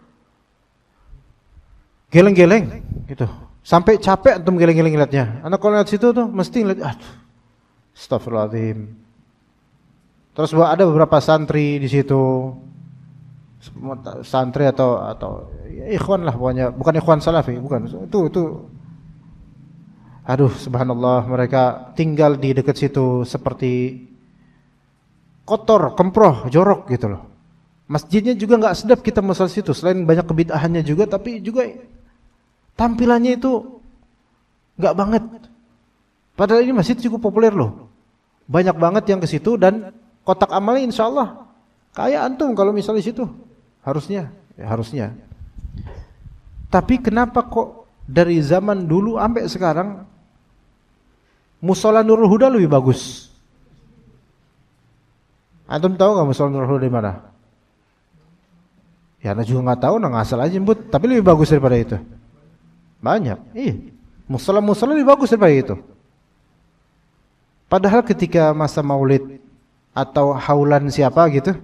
geleng-geleng gitu. Sampai capek antum geleng-geleng lihatnya. Anak kalau lihat situ tuh mesti ngeliat, aduh, astagfirullahaladzim. Terus ada beberapa santri di situ, santri atau ya, ikhwan lah pokoknya, bukan ikhwan salafi, bukan. Itu, aduh, subhanallah, mereka tinggal di dekat situ seperti kotor, kemproh, jorok gitu loh. Masjidnya juga nggak sedap kita masuk situ. Selain banyak kebid'ahannya juga, tapi juga tampilannya itu nggak banget. Padahal ini masjid cukup populer loh. Banyak banget yang ke situ dan kotak amalnya insya Allah kayak antum kalau misalnya di situ. Harusnya. Tapi kenapa kok dari zaman dulu sampai sekarang Musola Nurul Huda lebih bagus? Antum tahu nggak Musola Nurul Huda di mana? Ya, anda juga nggak tahu, ngasal aja nyebut. Tapi lebih bagus daripada itu. Banyak. Iya. Musola lebih bagus daripada itu. Padahal ketika masa Maulid atau haulan siapa gitu,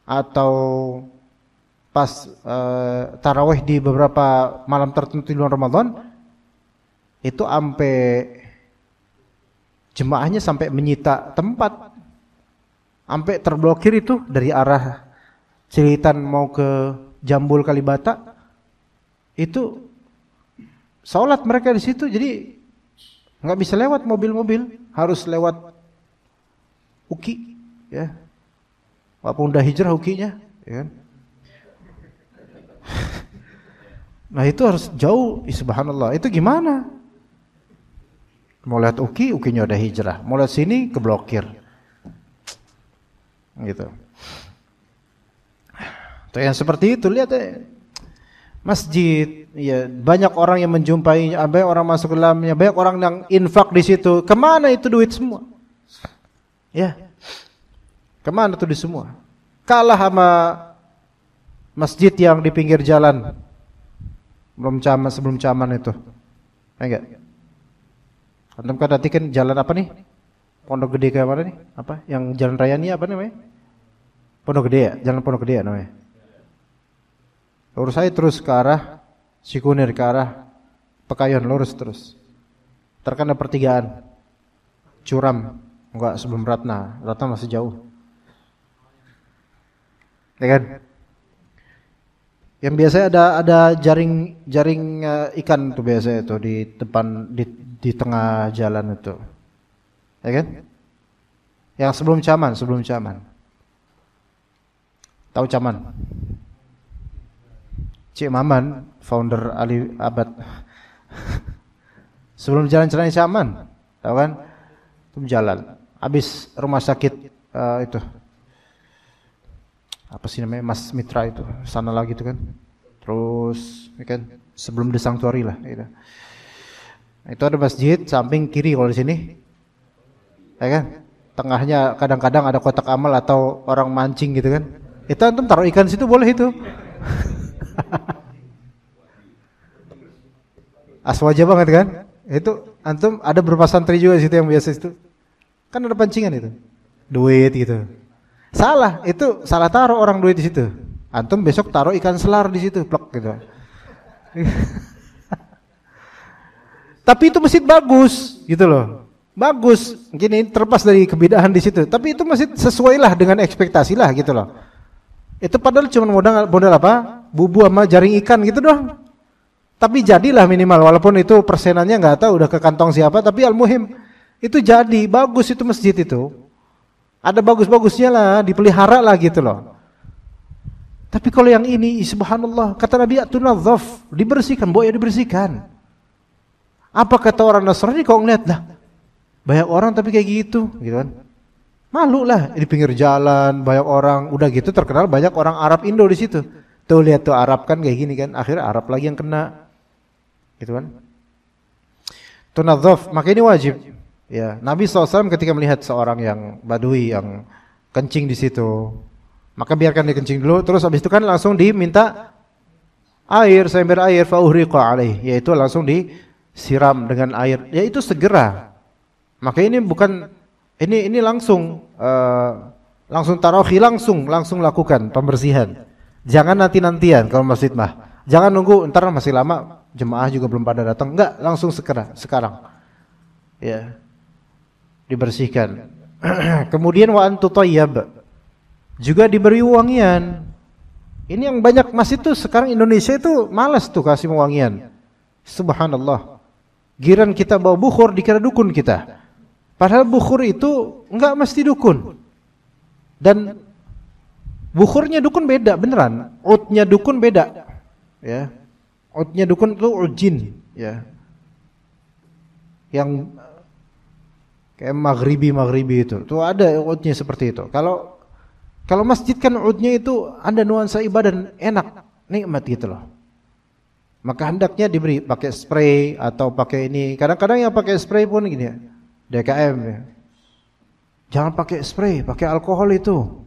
atau pas tarawih di beberapa malam tertentu di bulan Ramadan, itu jemaahnya sampai menyita tempat, sampai terblokir itu dari arah Cilitan mau ke Jambul Kalibata, itu sholat mereka di situ, jadi nggak bisa lewat mobil-mobil, harus lewat UKI, ya, walaupun udah hijrah UKI-nya, ya kan? Nah itu harus jauh, subhanallah. Itu gimana? Mau lihat UKI-nya udah hijrah, mau lihat sini keblokir, gitu. Tuh yang seperti itu, lihat masjid, ya banyak orang yang menjumpai, banyak orang masuk ke dalamnya, banyak orang yang infak di situ. Kemana itu duit semua? Ya, kemana tuh di semua? Kalah sama masjid yang di pinggir jalan, sebelum Caman itu, enggak? Antum kan nanti kan jalan apa nih? Pondok Gede ke mana nih? Apa? Yang jalan raya ini apa namanya? Pondok Gede ya? Jalan Pondok Gede ya namanya? Lurus saya terus ke arah Cikunir, ke arah Pekayon, lurus terus. Terkena pertigaan curam, enggak sebelum Ratna masih jauh, ya kan? Yang biasa ada jaring ikan tuh biasa itu di depan, di tengah jalan itu, ya kan? Yang sebelum Caman, tahu Caman? Cik Maman, founder Ali Abad. Sebelum jalan Celana Caman, tahu kan? Itu jalan. Habis rumah sakit itu apa sih namanya, Mas Mitra itu, sana lagi itu kan. Terus, ya kan, sebelum The Sanctuary lah. Gitu. Itu ada masjid, samping kiri kalau di sini, ya kan. Tengahnya kadang-kadang ada kotak amal atau orang mancing gitu kan. Itu antum taruh ikan situ boleh itu. Aswaja banget kan? Itu antum ada beberapa santri juga di situ yang biasa itu. Kan ada pancingan itu. Duit gitu. Salah, itu salah taruh orang duit di situ. Antum besok taruh ikan selar di situ, plek gitu. Tapi itu masjid bagus gitu loh. Bagus. Gini terlepas dari kebidahan di situ. Tapi itu masjid sesuai lah dengan ekspektasi lah gitu loh. Itu padahal cuma modal apa? Bubu sama jaring ikan gitu doang. Tapi jadilah minimal, walaupun itu persenannya nggak tahu udah ke kantong siapa, tapi al-muhim itu jadi bagus itu masjid itu. Ada bagus-bagusnya lah, dipelihara lah gitu loh. Tapi kalau yang ini, subhanallah, kata Nabi atunadzaf, dibersihkan, ya dibersihkan. Apa kata orang Nasrani kalau ngeliat lah, banyak orang tapi kayak gitu kan? Malu lah di pinggir jalan, banyak orang, udah gitu terkenal banyak orang Arab Indo di situ. Tuh lihat tuh Arab kan kayak gini kan, akhirnya Arab lagi yang kena, gitu kan? Tunadzaf, maka ini wajib. Ya, Nabi SAW ketika melihat seorang yang badui yang kencing di situ, maka biarkan dia kencing dulu, terus habis itu kan langsung diminta air, seember air, fauhriqa alaih, yaitu langsung disiram dengan air, yaitu segera. Maka ini bukan ini langsung langsung tarohi, langsung lakukan pembersihan. Jangan nanti-nantian kalau masjid mah. Jangan nunggu ntar masih lama, jemaah juga belum pada datang. Enggak, langsung sekarang. Ya. Dibersihkan. Kemudian wa antu thayyab. Juga diberi wangian. Ini yang banyak masjid tuh sekarang Indonesia itu malas tuh kasih wangian. Subhanallah. Giran kita bawa bukhur dikira dukun kita. Padahal bukhur itu enggak mesti dukun. Dan bukhurnya dukun beda beneran. Udnya dukun beda. Ya. Udnya dukun itu ujin, ya. Yang kayak maghribi itu. Tuh ada udnya seperti itu. Kalau masjid kan udnya itu ada nuansa ibadah enak, nikmat gitu loh. Maka hendaknya diberi pakai spray atau pakai ini. Kadang-kadang yang pakai spray pun gini ya. DKM ya. Jangan pakai spray, pakai alkohol itu.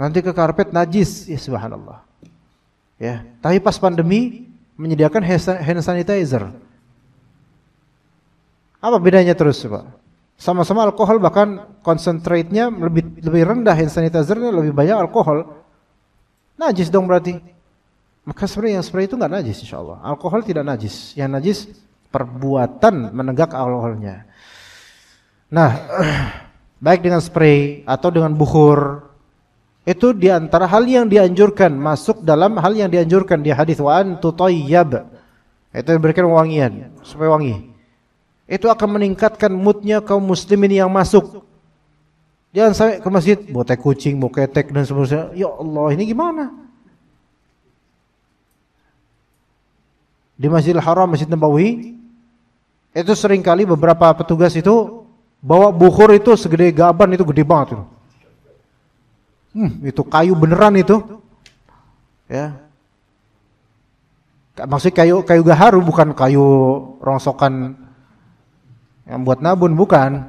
Nanti ke karpet najis, ya subhanallah. Ya, tapi pas pandemi menyediakan hand sanitizer. Apa bedanya terus, Pak? Sama-sama alkohol, bahkan concentrate-nya lebih rendah, hand sanitizer-nya lebih banyak alkohol. Najis dong berarti. Maka sebenarnya yang spray itu enggak najis insyaallah. Alkohol tidak najis. Yang najis perbuatan menegak alkoholnya. Nah, baik dengan spray atau dengan bukhur, itu diantara hal yang dianjurkan, masuk dalam hal yang dianjurkan di hadis wa antu thayyab. Itu diberikan wangian supaya wangi. Itu akan meningkatkan moodnya kaum muslimin yang masuk. Jangan sampai ke masjid bawa teh kucing, bawa ketek dan seterusnya. Ya Allah, ini gimana? Di Masjidil Haram, Masjid Nabawi, itu seringkali beberapa petugas itu bawa bukhur itu segede gaban, itu gede banget itu. Itu kayu beneran itu. Ya. Maksudnya kayu gaharu, bukan kayu rongsokan yang buat nabun, bukan.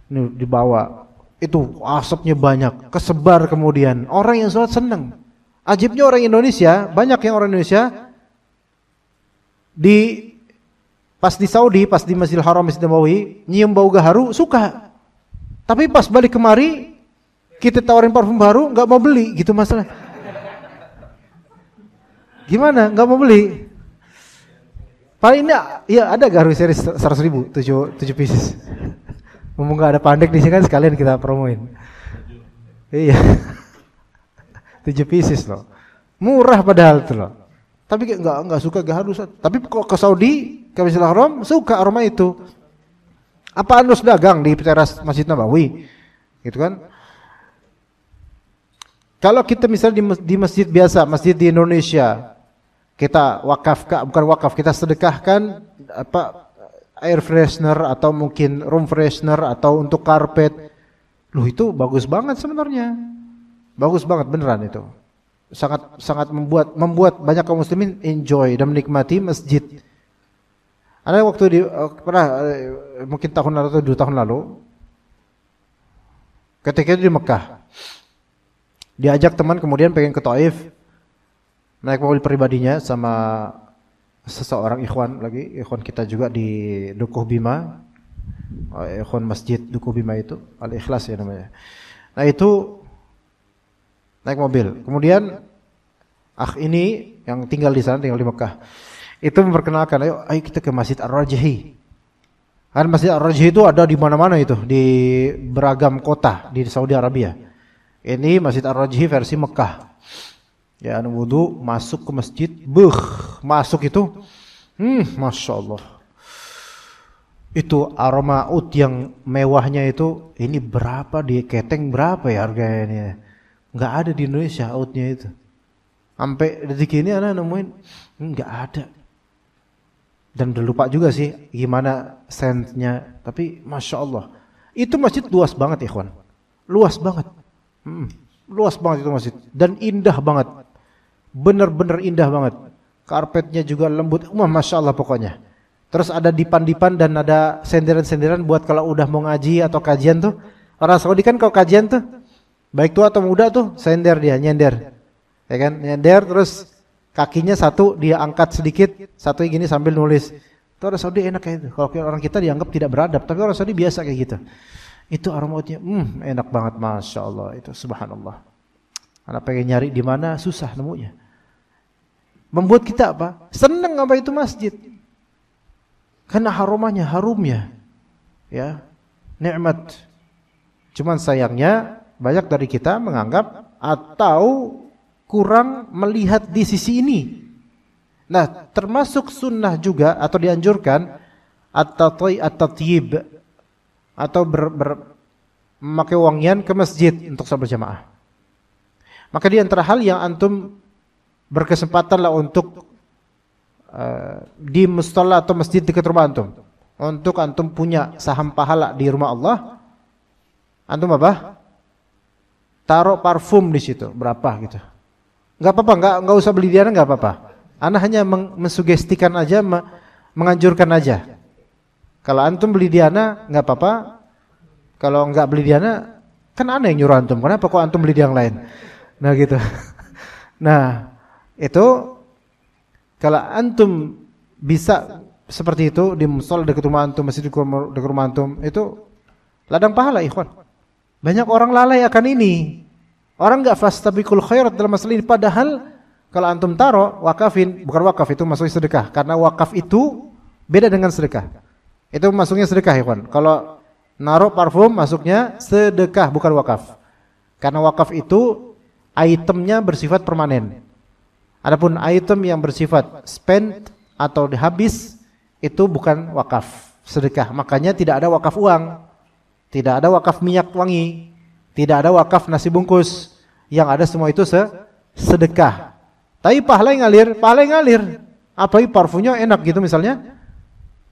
Ini dibawa. Itu asapnya banyak, kesebar kemudian. Orang yang sholat senang. Ajibnya orang Indonesia, banyak yang orang Indonesia pas di Saudi, pas di Masjidil Haram, Masjid Nabawi, nyium bau gaharu suka. Tapi pas balik kemari, kita tawarin parfum baru, nggak mau beli, gitu masalah. Gimana? Nggak mau beli? Paling ini, ya ada gaharu seri 100.000, 7 pieces. Ngomong nggak ada pandek di sini kan, sekalian kita promoin. Iya, 7 pieces loh, murah padahal tuh loh. Tapi nggak suka gaharu. Tapi kok ke Saudi, ke Masjidil Haram, suka aroma itu. Apa Anda dagang di teras Masjid Nabawi, gitu kan? Kalau kita misalnya di masjid biasa, masjid di Indonesia, kita bukan wakaf, kita sedekahkan air freshener atau mungkin room freshener atau untuk karpet. Loh, itu bagus banget sebenarnya. Bagus banget beneran itu. Sangat membuat banyak kaum muslimin enjoy dan menikmati masjid. Ada waktu pernah mungkin tahun lalu atau 2 tahun lalu, ketika itu di Mekah, diajak teman kemudian pengen ke Taif, naik mobil pribadinya sama seseorang ikhwan kita juga di Dukuh Bima, ikhwan masjid Dukuh Bima itu, Al-Ikhlas ya namanya. Nah itu naik mobil, kemudian ini yang tinggal di sana, tinggal di Mekah, itu memperkenalkan, ayo kita ke Masjid Ar-Rajhi. Kan Masjid Ar-Rajhi itu ada di mana-mana itu, di beragam kota di Saudi Arabia. Ini Masjid Ar-Rajhi versi Mekah. Ya, wudu masuk ke masjid, masuk itu, masya Allah. Itu aroma ud yang mewahnya itu, ini berapa di keteng berapa ya harganya ini? Nggak ada di Indonesia outnya itu. Sampai detik ini anak nemuin nggak ada. Dan udah lupa juga sih gimana scentnya. Tapi masya Allah, itu masjid luas banget ya kawan. Luas banget. Luas banget itu masjid. Dan indah banget. benar-benar indah banget. Karpetnya juga lembut, masya Allah pokoknya. Terus ada dipan-dipan dan ada senderan-senderan buat kalau udah mau ngaji atau kajian tuh. Orang Saudi kan kalau kajian tuh, baik tua atau muda tuh, sender dia, nyender. Ya kan, nyender terus kakinya satu dia angkat sedikit, satu gini sambil nulis. Itu orang Saudi enak kayak itu. Kalau orang kita dianggap tidak beradab, tapi orang Saudi biasa kayak gitu. Itu aromatnya, enak banget, masya Allah. Itu subhanallah. Anak pengen nyari di mana susah nemunya. Membuat kita apa? Senang apa itu masjid? Karena aromanya, harumnya, ya, nikmat. Cuman sayangnya banyak dari kita menganggap atau kurang melihat di sisi ini. Nah, termasuk sunnah juga atau dianjurkan at-tatyib atau memakai wangian ke masjid untuk salat berjamaah. Maka di antara hal yang antum berkesempatan lah untuk di musholla atau masjid dekat rumah antum, untuk antum punya saham pahala di rumah Allah, antum apa? Taruh parfum di situ, berapa gitu. Enggak apa-apa, enggak usah beli di sana, enggak apa-apa. Ana hanya mensugestikan aja, menganjurkan aja. Kalau antum beli di ana enggak apa-apa. Kalau enggak beli di ana, kan ana yang nyuruh antum. Kenapa kok antum beli di yang lain? Nah gitu. Nah, itu kalau antum bisa seperti itu di musholla dekat rumah antum, masjid dekat rumah antum, itu ladang pahala, ikhwan. Banyak orang lalai akan ini. Orang enggak fastabiqul khairat dalam masalah ini, padahal kalau antum taruh wakafin, bukan wakaf, itu masuknya sedekah. Karena wakaf itu beda dengan sedekah. Itu masuknya sedekah, ikhwan. Kalau naruh parfum masuknya sedekah, bukan wakaf. Karena wakaf itu itemnya bersifat permanen. Adapun item yang bersifat spend atau habis itu bukan wakaf, sedekah. Makanya tidak ada wakaf uang, tidak ada wakaf minyak wangi, tidak ada wakaf nasi bungkus. Yang ada semua itu sedekah. Tapi pahala yang ngalir. Apalagi parfumnya enak gitu misalnya,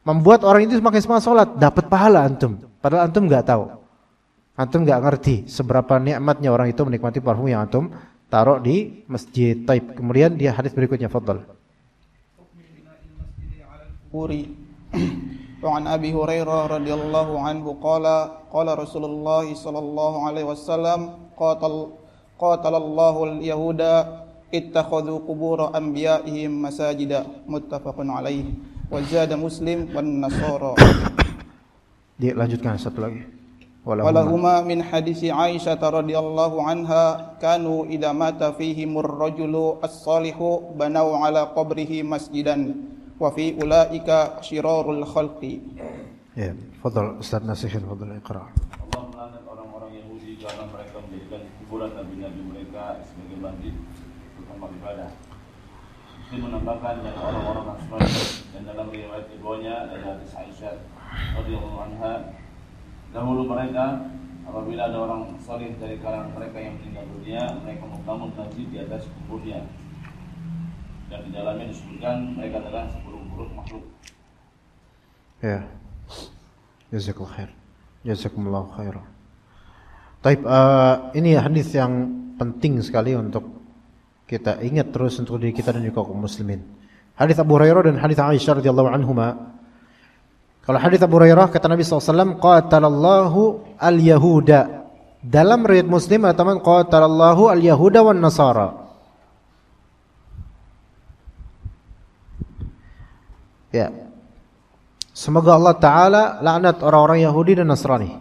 membuat orang itu semakin semangat sholat, dapat pahala antum. Padahal antum nggak tahu, antum nggak ngerti seberapa nikmatnya orang itu menikmati parfum yang antum taruh di masjid. Taib. Kemudian dia hadis berikutnya, fadhal. Wa an Abi Hurairah radhiyallahu anhu qala Rasulullah sallallahu alaihi wasallam qatalallahu al-yahuda ittakhadhu qubur anbiya'ihim masajida, muttafaqun alaihi. Wa zada Muslim wan Nasara. Dia lanjutkan satu lagi. Walahuma min hadisi Aisyah radhiyallahu anha kanu idza mata fihimur rajulu as-salihu banau ala qabrihi masjidan wa fi ulaika syirarul khalqi. Ya, fadhal Ustaz Nasihin, fadhal iqra. Allah melaknat orang-orang Yahudi karena mereka menjadikan kuburan nabi-nabi mereka sebagai masjid untuk tempat ibadah. Muslim menambahkan dan orang-orang Nasrani, dan dalam riwayat keduanya dari hadis Aisyah radhiyallahu anha, dahulu mereka apabila ada orang saleh dari kalangan mereka yang meninggal dunia, mereka membangun masjid di atas kuburnya. Dan di dalamnya disebutkan mereka adalah seburuk-buruk makhluk. Ya. Jazakallahu khair. Jazakumullahu khairan. Taib, ini hadis yang penting sekali untuk kita ingat terus untuk diri kita dan juga kaum muslimin. Hadis Abu Hurairah dan hadis Aisyah radhiyallahu anhuma. Kalau hadis Abu Hurairah kata Nabi SAW, qatalallahu al-yahuda. Dalam riwayat Muslim teman qatalallahu al-yahuda wan nasara. Ya. Semoga Allah Ta'ala laknat orang-orang Yahudi dan Nasrani.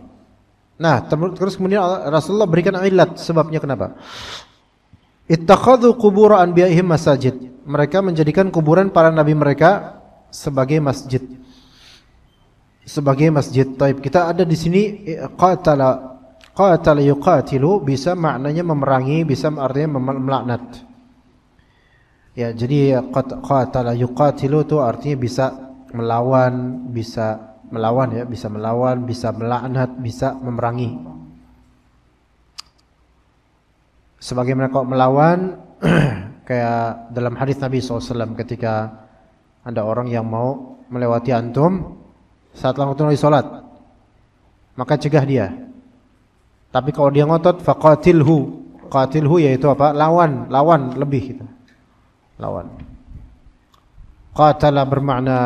Nah, terus kemudian Rasulullah berikan ilat sebabnya kenapa. Ittakhadhu qubur anbiya'ihim masajid. Mereka menjadikan kuburan para nabi mereka sebagai masjid. Sebagai masjid. Taib. Kita ada di sini qatala yuqatilu bisa maknanya memerangi, bisa artinya melaknat. Ya, jadi qatala yuqatilu itu artinya bisa melawan, bisa melaknat, bisa memerangi. Sebagaimana kau melawan kayak dalam hadis Nabi SAW ketika ada orang yang mau melewati antum saat antum lagi salat, maka cegah dia. Tapi kalau dia ngotot faqatilhu, qatilhu yaitu apa? Lawan lebih gitu. lawan. Qatala bermakna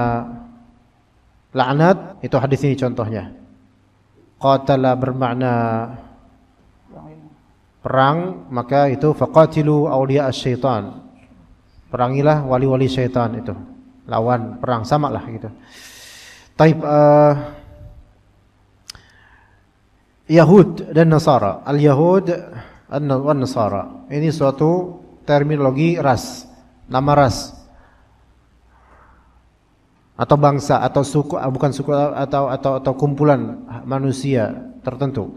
laknat, itu hadis ini contohnya. Qatala bermakna perang, maka itu faqatilu awliya asy-syaitan. Perangilah wali-wali syaitan itu. Lawan perang, sama lah gitu. Taib Yahud dan Nasara. Al-Yahud wan Nasara. Ini suatu terminologi ras, nama ras. Atau bangsa atau suku, bukan suku atau kumpulan manusia tertentu.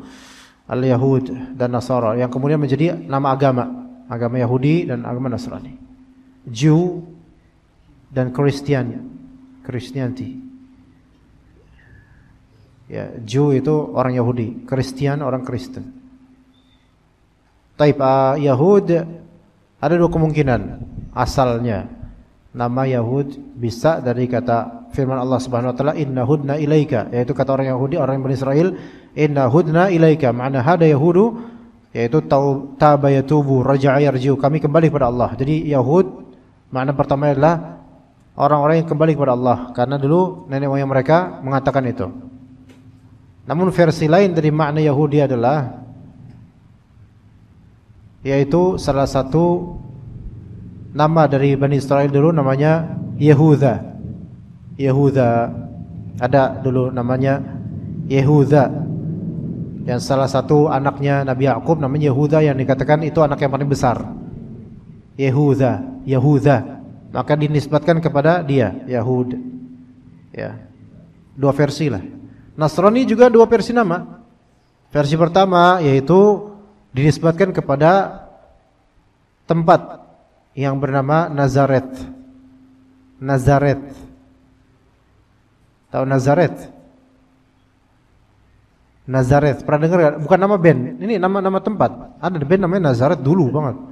Al-Yahud dan Nasara yang kemudian menjadi nama agama Yahudi dan agama Nasrani. Jew dan Christianity. Ya, Jew itu orang Yahudi, Christian orang Kristen. Taib Yahud ada dua kemungkinan asalnya. Nama Yahud bisa dari kata firman Allah Subhanahu wa taala, inna hudna ilaika, yaitu kata orang Yahudi, orang Bani Israel, inna hudna ilaika, makna hada yahudu, yaitu taba yatubu raja'a yarji'u, kami kembali kepada Allah. Jadi Yahud makna pertama adalah orang-orang yang kembali kepada Allah, karena dulu nenek moyang mereka mengatakan itu. Namun versi lain dari makna Yahudi adalah, yaitu salah satu nama dari Bani Israel dulu namanya Yehuda. Ada dulu namanya Yehuda. Dan salah satu anaknya Nabi Yakub namanya Yehuda, yang dikatakan itu anak yang paling besar. Yehuda. Maka dinisbatkan kepada dia, Yahud. Ya. Dua versi lah. Nasrani juga dua versi nama. Versi pertama yaitu dinisbatkan kepada tempat yang bernama Nazaret. Tahu Nazaret? Pernah dengar gak? Bukan nama band. Ini nama tempat. Ada band namanya Nazaret dulu banget.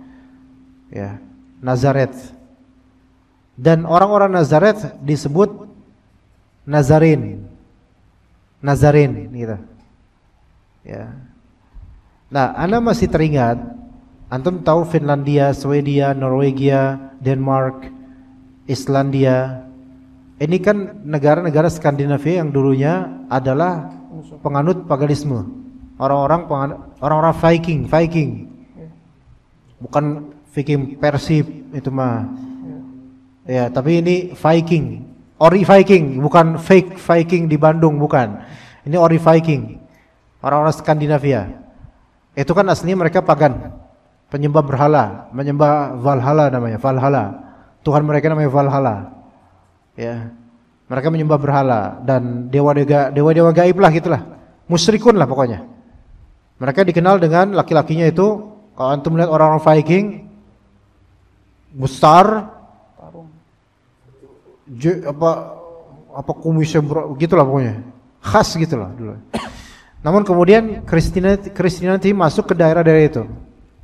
Ya, Nazaret. Dan orang-orang Nazaret disebut Nazarin gitu. Ya. Nah, Anda masih teringat, antum tahu Finlandia, Swedia, Norwegia, Denmark, Islandia. Ini kan negara-negara Skandinavia yang dulunya adalah penganut paganisme. Orang-orang Viking. Bukan Viking Persib itu mah. Ya, tapi ini Viking. Ori Viking, bukan fake Viking di Bandung, bukan. Ini ori Viking. Orang-orang Skandinavia. Itu kan aslinya mereka pagan. Penyembah berhala, menyembah Valhalla namanya, Valhalla. Tuhan mereka namanya Valhalla. Ya. Mereka menyembah berhala dan dewa-dewa gaib lah gitulah. Musyrikun lah pokoknya. Mereka dikenal dengan laki-lakinya itu, kalau antum melihat orang-orang Viking besar, apa kumisnya gitulah pokoknya. Khas gitulah dulu. Namun kemudian Christianity masuk ke daerah-daerah itu.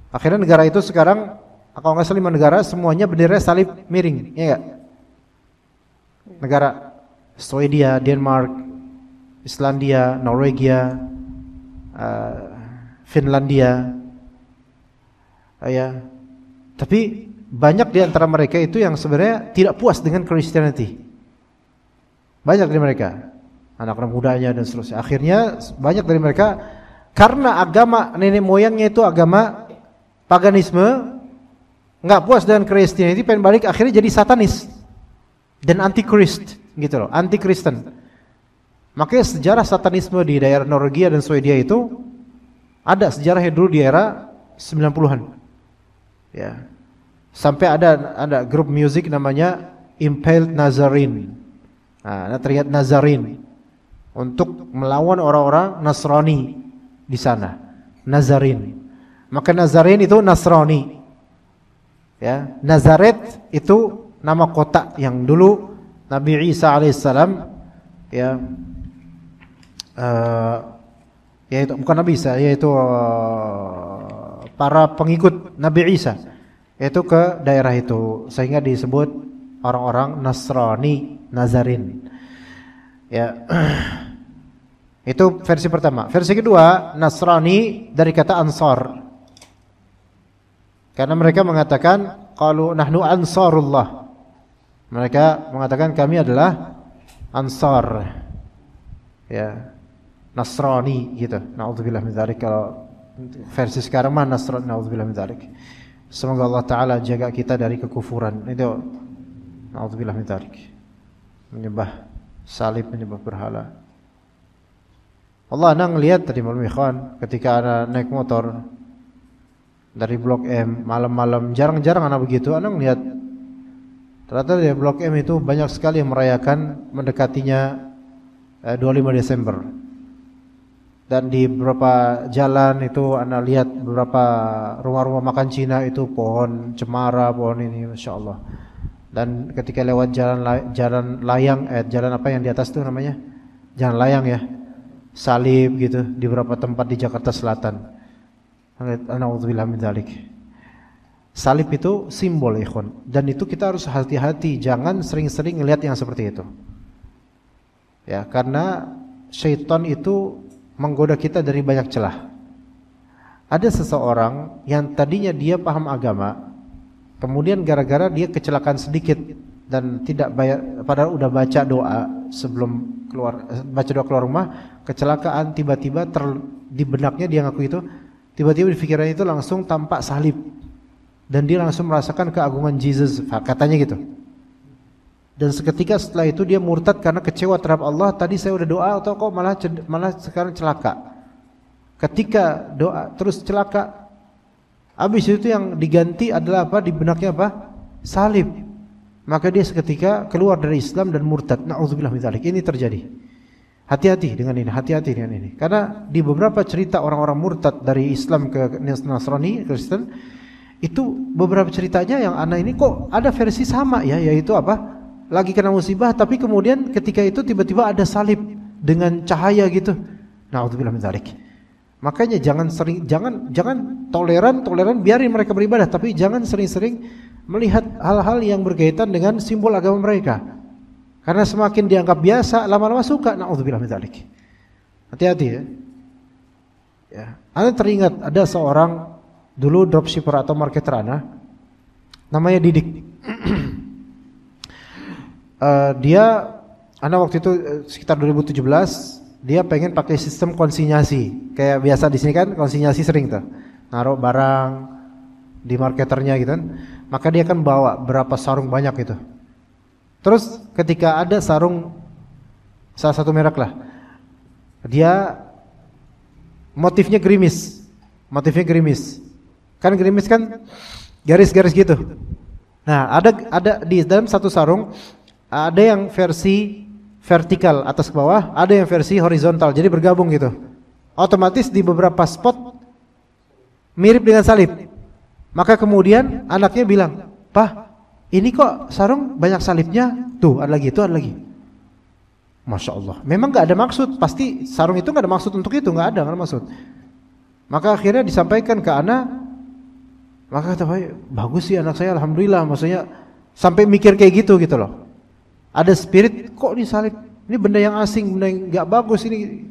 Akhirnya negara itu sekarang, kalau nggak salah 5 negara, semuanya bendera salib miring, ya nggak? Negara Swedia, Denmark, Islandia, Norwegia, Finlandia, ya. Tapi banyak di antara mereka itu yang sebenarnya tidak puas dengan Christianity. Banyak dari mereka, anak-anak mudanya dan seterusnya. Akhirnya banyak dari mereka karena agama nenek moyangnya itu agama paganisme, nggak puas dengan Christianity, pengen balik, akhirnya jadi satanis dan antikrist gitu loh, anti-Kristen. Makanya sejarah satanisme di daerah Norwegia dan Swedia itu ada sejarahnya dulu di era 90-an. Ya. Sampai ada grup musik namanya Impaled Nazarene. Nah, terlihat Nazarin untuk melawan orang-orang Nasrani di sana. Nazarin. Maka Nazarin itu Nasrani. Ya, Nazaret itu nama kota yang dulu Nabi Isa alaihissalam, ya, yaitu bukan Nabi Isa, yaitu para pengikut Nabi Isa, yaitu ke daerah itu, sehingga disebut orang-orang Nasrani, Nazarin. Ya, itu versi pertama. Versi kedua, Nasrani dari kata Ansar. Karena mereka mengatakan qalu nahnu ansarullah. Mereka mengatakan kami adalah Ansar. Ya. Nasrani gitu. Nauzubillah min dzalik. Kalau versi sekarang mah Nasrani, nauzubillah min dzalik. Semoga Allah taala jaga kita dari kekufuran. Itu nauzubillah min dzalik. Menyembah salib, menyembah berhala. Allah ana ngelihat tadi malam ikhwan ketika ana naik motor dari Blok M malam-malam, jarang-jarang ana begitu, ana ngelihat ternyata di Blok M itu banyak sekali yang merayakan mendekatinya 25 Desember. Dan di beberapa jalan itu ana lihat beberapa rumah-rumah makan Cina itu pohon cemara, pohon ini Masya Allah. Dan ketika lewat jalan layang, jalan apa yang di atas itu namanya? Jalan layang ya. Salib gitu di beberapa tempat di Jakarta Selatan. A'udzubillah min dzalik. Salib itu simbol ikhwan, dan itu kita harus hati-hati, jangan sering-sering ngelihat yang seperti itu. Ya, karena syaitan itu menggoda kita dari banyak celah. Ada seseorang yang tadinya dia paham agama, kemudian gara-gara dia kecelakaan sedikit dan tidak bayar, padahal udah baca doa sebelum baca doa keluar rumah, kecelakaan tiba-tiba di benaknya dia ngaku itu, tiba-tiba di pikirannya itu langsung tampak salib dan dia langsung merasakan keagungan Jesus, katanya gitu. Dan seketika setelah itu dia murtad karena kecewa terhadap Allah. Tadi saya udah doa atau kok malah sekarang celaka. Ketika doa terus celaka, habis itu yang diganti adalah apa? Di benaknya apa? Salib. Maka dia seketika keluar dari Islam dan murtad. Na'udzubillah min dzalik. Ini terjadi. Hati-hati dengan ini, hati-hati dengan ini. Karena di beberapa cerita orang-orang murtad dari Islam ke Nasrani, Kristen, itu beberapa ceritanya yang anak ini kok ada versi sama ya, yaitu apa? Lagi kena musibah tapi kemudian ketika itu tiba-tiba ada salib dengan cahaya gitu. Na'udzubillah min dzalik. Makanya jangan toleran biarin mereka beribadah, tapi jangan sering-sering melihat hal-hal yang berkaitan dengan simbol agama mereka. Karena semakin dianggap biasa, lama-lama suka. Na'udzubillah min dzalik. Hati-hati ya. Ya, Anda teringat ada seorang dulu dropshipper atau marketer namanya Didik. Anda waktu itu sekitar 2017, dia pengen pakai sistem konsinyasi. Kayak biasa di sini kan konsinyasi sering tuh. Naruh barang di marketernya gitu kan. Maka dia kan bawa berapa sarung banyak gitu. Terus ketika ada sarung salah satu merek lah, dia motifnya gerimis. Kan gerimis kan garis-garis gitu. Nah, ada di dalam satu sarung ada yang versi vertikal atas ke bawah, ada yang versi horizontal. Jadi bergabung gitu. Otomatis di beberapa spot mirip dengan salib. Maka kemudian anaknya bilang, "Pak, ini kok sarung banyak salibnya? Tuh, ada lagi, itu ada lagi." Masya Allah. Memang gak ada maksud. Pasti sarung itu gak ada maksud untuk itu. Gak ada maksud. Maka akhirnya disampaikan ke anak. Maka kata, bagus sih anak saya, alhamdulillah. Maksudnya sampai mikir kayak gitu loh. Ada spirit, kok ini salib? Ini benda yang asing, benda yang gak bagus ini.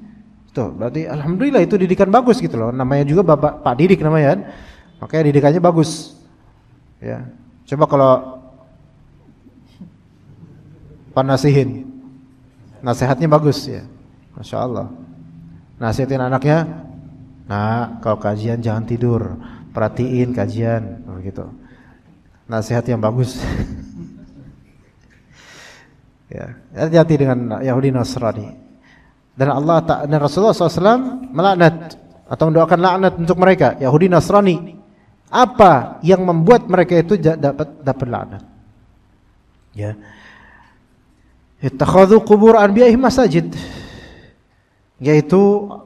Tuh, berarti alhamdulillah itu didikan bagus gitu loh. Namanya juga Bapak Pak Didik namanya kan. Makanya didikannya bagus. Ya. Coba kalau panasihin, nasihatnya bagus ya. Masya Allah. Nasihatin anaknya, nah kalau kajian jangan tidur, perhatiin kajian, begitu. Nasihat yang bagus. Ya, hati-hati dengan Yahudi Nasrani. Dan dan Rasulullah SAW melaknat atau mendoakan laknat untuk mereka Yahudi Nasrani. Apa yang membuat mereka itu dapat laknat? Ya. Ittakhadhu qubur anbiya'ihim masajid. Yaitu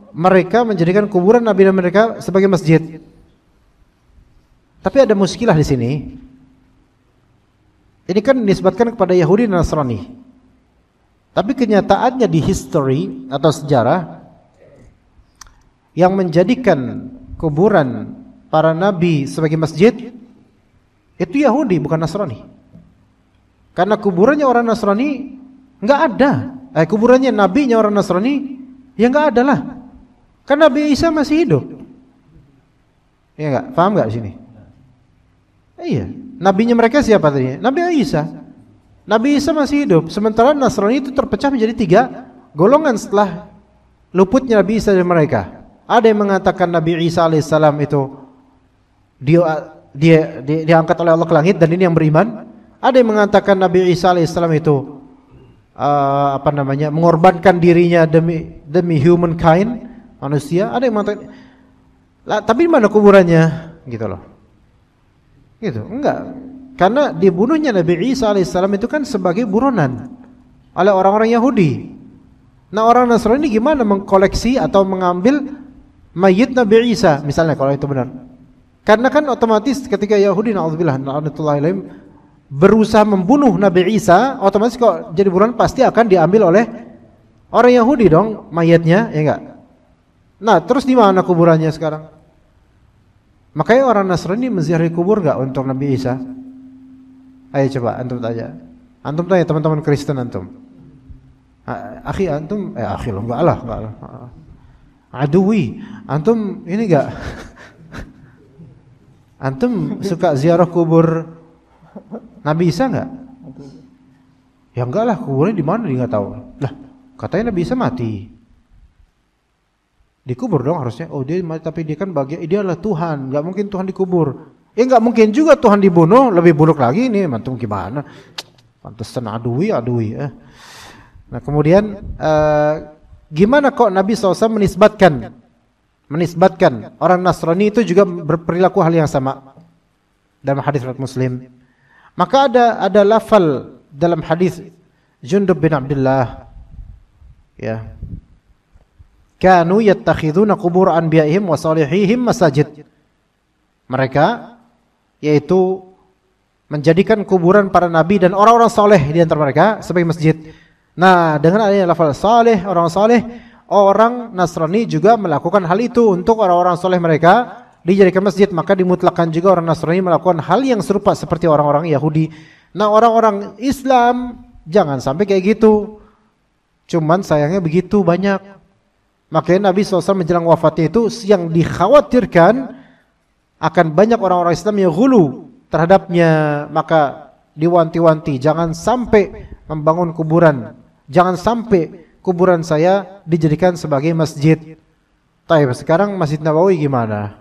mereka menjadikan kuburan nabi mereka sebagai masjid. Tapi ada muskilah di sini. Ini kan dinisbatkan kepada Yahudi dan Nasrani. Tapi kenyataannya di history atau sejarah yang menjadikan kuburan para nabi sebagai masjid itu Yahudi bukan Nasrani. Karena kuburannya orang Nasrani enggak ada. Kuburannya nabinya orang Nasrani ya enggak ada lah. Kan Nabi Isa masih hidup. Ya enggak? Paham enggak di sini? Iya, nabinya mereka siapa tadi? Nabi Isa. Nabi Isa masih hidup, sementara Nasrani itu terpecah menjadi 3 golongan setelah luputnya Nabi Isa dari mereka. Ada yang mengatakan Nabi Isa alaihissalam itu dia diangkat oleh Allah ke langit dan ini yang beriman. Ada yang mengatakan Nabi Isa alaihissalam itu mengorbankan dirinya demi humankind, manusia. Ada yang mengatakan, tapi di mana kuburannya? Gitu loh. Gitu, enggak. Karena dibunuhnya Nabi Isa alaihissalam itu kan sebagai buronan oleh orang-orang Yahudi. Nah, orang Nasrani gimana mengkoleksi atau mengambil mayit Nabi Isa misalnya kalau itu benar? Karena kan otomatis ketika Yahudi na'udzubillah na'udzubillah ilaihim berusaha membunuh Nabi Isa, otomatis kok jadi buronan pasti akan diambil oleh orang Yahudi dong mayatnya, ya enggak? Nah, terus di mana kuburannya sekarang? Makanya orang Nasrani menziarahi kubur enggak untuk Nabi Isa? Ayo coba antum tanya. Antum tanya teman-teman Kristen antum. Akhi antum akhi lo enggak lah. Adui, antum ini enggak? Antum suka ziarah kubur Nabi Isa enggak? Ya enggak lah, kuburnya di mana dia enggak tahu. Lah, katanya Nabi Isa mati. Dikubur dong harusnya. Oh, dia mati tapi dia kan dia adalah Tuhan, enggak mungkin Tuhan dikubur. Ya enggak mungkin juga Tuhan dibunuh, lebih buruk lagi ini, antum gimana? Pantesan adui. Nah, kemudian gimana kok Nabi SAW menisbatkan orang Nasrani itu juga berperilaku hal yang sama dalam hadis riwayat Muslim. Maka ada lafal dalam hadis Jundub bin Abdullah, ya, kanu yattakhiduna qubur anbiya'ihim wa salihihim masajid. Mereka yaitu menjadikan kuburan para nabi dan orang-orang soleh di antara mereka sebagai masjid. Nah, dengan adanya lafal saleh, orang saleh, orang Nasrani juga melakukan hal itu untuk orang-orang soleh mereka dijadikan masjid. Maka dimutlakan juga orang Nasrani melakukan hal yang serupa seperti orang-orang Yahudi. Nah, orang-orang Islam jangan sampai kayak gitu. Cuman sayangnya begitu banyak. Makanya Nabi SAW menjelang wafatnya itu yang dikhawatirkan akan banyak orang-orang Islam yang ghulu terhadapnya. Maka diwanti-wanti jangan sampai membangun kuburan, jangan sampai kuburan saya dijadikan sebagai masjid. Taib, sekarang Masjid Nabawi gimana?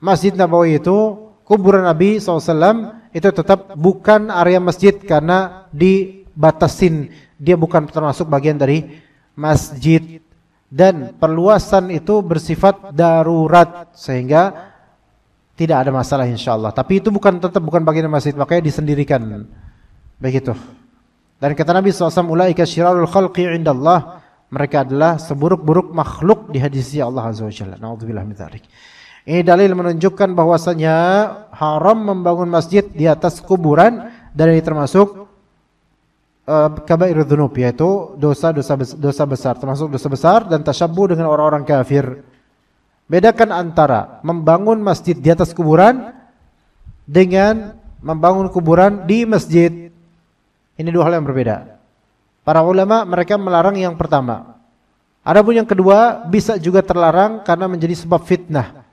Masjid Nabawi itu kuburan Nabi SAW itu tetap bukan area masjid karena dibatasin, dia bukan termasuk bagian dari masjid. Dan perluasan itu bersifat darurat sehingga tidak ada masalah insyaallah. Tapi itu tetap bukan bagian masjid, makanya disendirikan. Begitu. Dan kata Nabi SAW, ulaika syirarul khalqi indallah, mereka adalah seburuk-buruk makhluk di hadis Allah Azza wa Jalla. Na'udzubillah min dzalik. Ini dalil menunjukkan bahwasanya haram membangun masjid di atas kuburan dan ini termasuk kabairudz dzunub, yaitu dosa besar, termasuk dosa besar dan tasyabbuh dengan orang-orang kafir. Bedakan antara membangun masjid di atas kuburan dengan membangun kuburan di masjid. Ini dua hal yang berbeda. Para ulama mereka melarang yang pertama. Adapun yang kedua bisa juga terlarang karena menjadi sebab fitnah.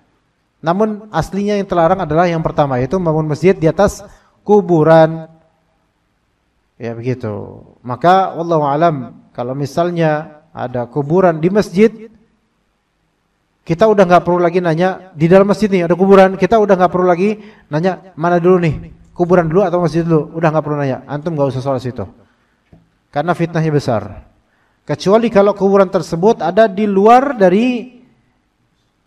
Namun aslinya yang terlarang adalah yang pertama, yaitu membangun masjid di atas kuburan. Ya begitu. Maka wallahu alam, kalau misalnya ada kuburan di masjid, kita udah nggak perlu lagi nanya di dalam masjid nih ada kuburan. Kita udah nggak perlu lagi nanya mana dulu nih, kuburan dulu atau masjid dulu. Udah nggak perlu nanya. Antum nggak usah sholat situ, karena fitnahnya besar. Kecuali kalau kuburan tersebut ada di luar dari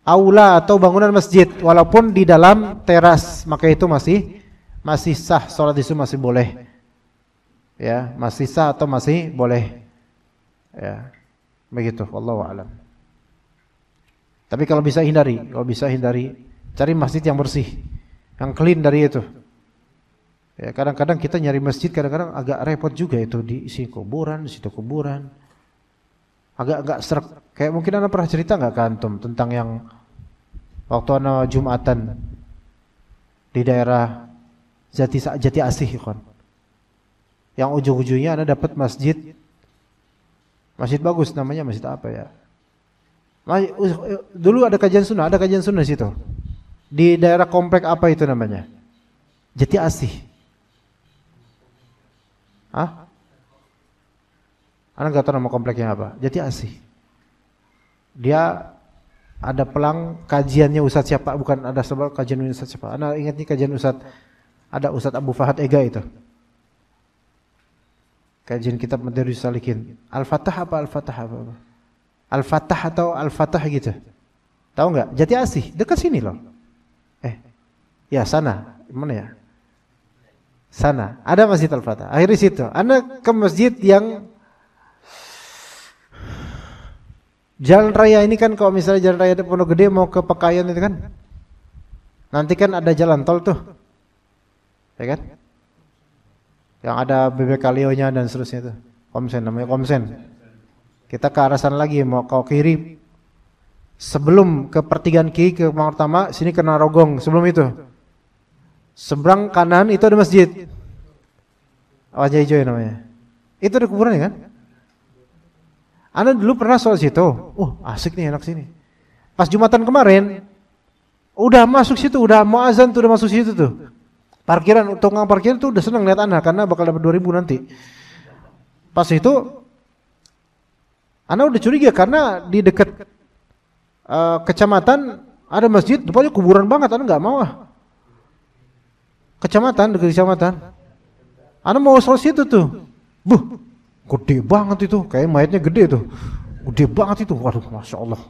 aula atau bangunan masjid, walaupun di dalam teras, maka itu masih sah, sholat itu masih boleh. Ya, masih sah atau masih boleh. Ya, begitu. Wallahu a'lam. Tapi kalau bisa hindari, cari masjid yang bersih, yang clean dari itu. Ya, kadang-kadang kita nyari masjid, kadang-kadang agak repot juga itu di situ kuburan. Agak serak. Kayak mungkin Anda pernah cerita nggak ke antum tentang yang waktu Anda Jumatan di daerah Jati Asih, kan? Yang ujung-ujungnya Anda dapat masjid bagus, namanya masjid apa ya? Dulu ada kajian sunnah di situ. Di daerah komplek apa itu namanya? Jati Asih. Hah? Anda nggak tahu nama kompleknya apa? Jati Asih. Dia ada pelang kajiannya Ustadz siapa? Bukan ada sebab kajian Ustadz siapa? Anda ingat nih kajian Ustadz? Ada Ustadz Abu Fahad Ega itu. Kajian kitab Madarijus Salikin. Al-Fatah apa Al-Fatah apa? Al-Fatah atau Al-Fatah gitu. Tahu nggak? Jati Asih, dekat sini loh. Ya sana, mana ya? Sana, ada Masjid Al-Fatah. Akhirnya situ. Anda ke masjid yang Jalan Raya ini kan, kalau misalnya Jalan Raya Pondok Gede mau ke Pekayon itu kan, nanti kan ada jalan tol tuh, ya kan? Yang ada BB Kalionya dan seterusnya itu. Komsen namanya Komsen. Kita ke arah sana lagi, mau ke kiri. Sebelum ke pertigaan kiri ke Mangor Utama, sini ke Narogong. Sebelum itu, seberang kanan itu ada masjid. Wajah hijau namanya. Itu ada kuburannya kan? Anda dulu pernah sholat situ. Asik nih, enak sini. Pas Jumatan kemarin, udah masuk situ, udah mau azan tuh, udah masuk situ tuh. Parkiran, tukang parkir tuh udah seneng lihat Anda karena bakal dapat 2.000 nanti. Pas itu, Anda udah curiga karena di dekat kecamatan ada masjid, depannya kuburan banget, Anda nggak mau ah. Kecamatan, dekat kecamatan. Anda mau sholat situ tuh. Gede banget itu, kayak mayatnya gede tuh. Gede banget itu, waduh, Masya Allah.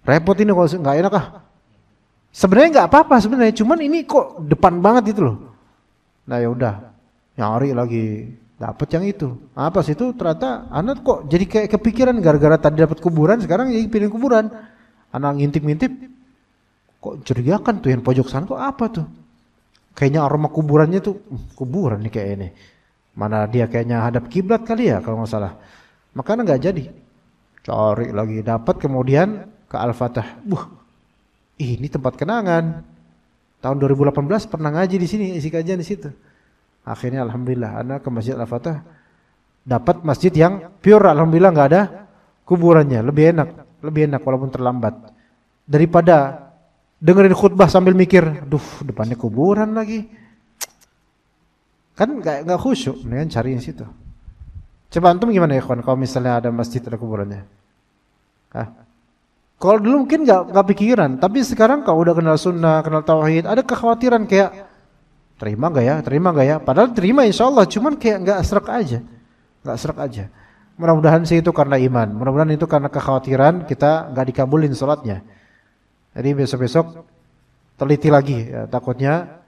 Repot ini kalau nggak enak ah. Sebenarnya nggak apa-apa sebenarnya, cuman ini kok depan banget itu loh. Nah ya udah, nyari lagi, dapat yang itu. Apa sih itu? Ternyata anak kok jadi kayak kepikiran gara-gara tadi dapat kuburan, sekarang jadi pilih kuburan. Anak ngintip-ngintip, kok curigakan tuh yang pojok sana kok apa tuh? Kayaknya aroma kuburannya tuh, kuburan nih kayak ini. Mana dia kayaknya hadap kiblat kali ya kalau nggak salah. Makanya nggak jadi. Cari lagi, dapat kemudian ke Al-Fatah. Ini tempat kenangan. Tahun 2018 pernah ngaji di sini, isi kajian di situ. Akhirnya alhamdulillah anak ke Masjid Al-Fatah, dapat masjid yang pure, alhamdulillah nggak ada kuburannya. Lebih enak walaupun terlambat. Daripada dengerin khutbah sambil mikir, depannya kuburan lagi. Kan nggak khusyuk, kan cari yang situ. Coba antum gimana ya kawan, kalau misalnya ada masjid ada kuburannya? Kalau dulu mungkin nggak pikiran, tapi sekarang kalau udah kenal sunnah, kenal tauhid, ada kekhawatiran kayak terima nggak ya? Padahal terima insya Allah, cuman kayak nggak serak aja. Mudah-mudahan sih itu karena iman, mudah-mudahan itu karena kekhawatiran kita nggak dikabulin sholatnya. Jadi besok-besok teliti lagi, ya, takutnya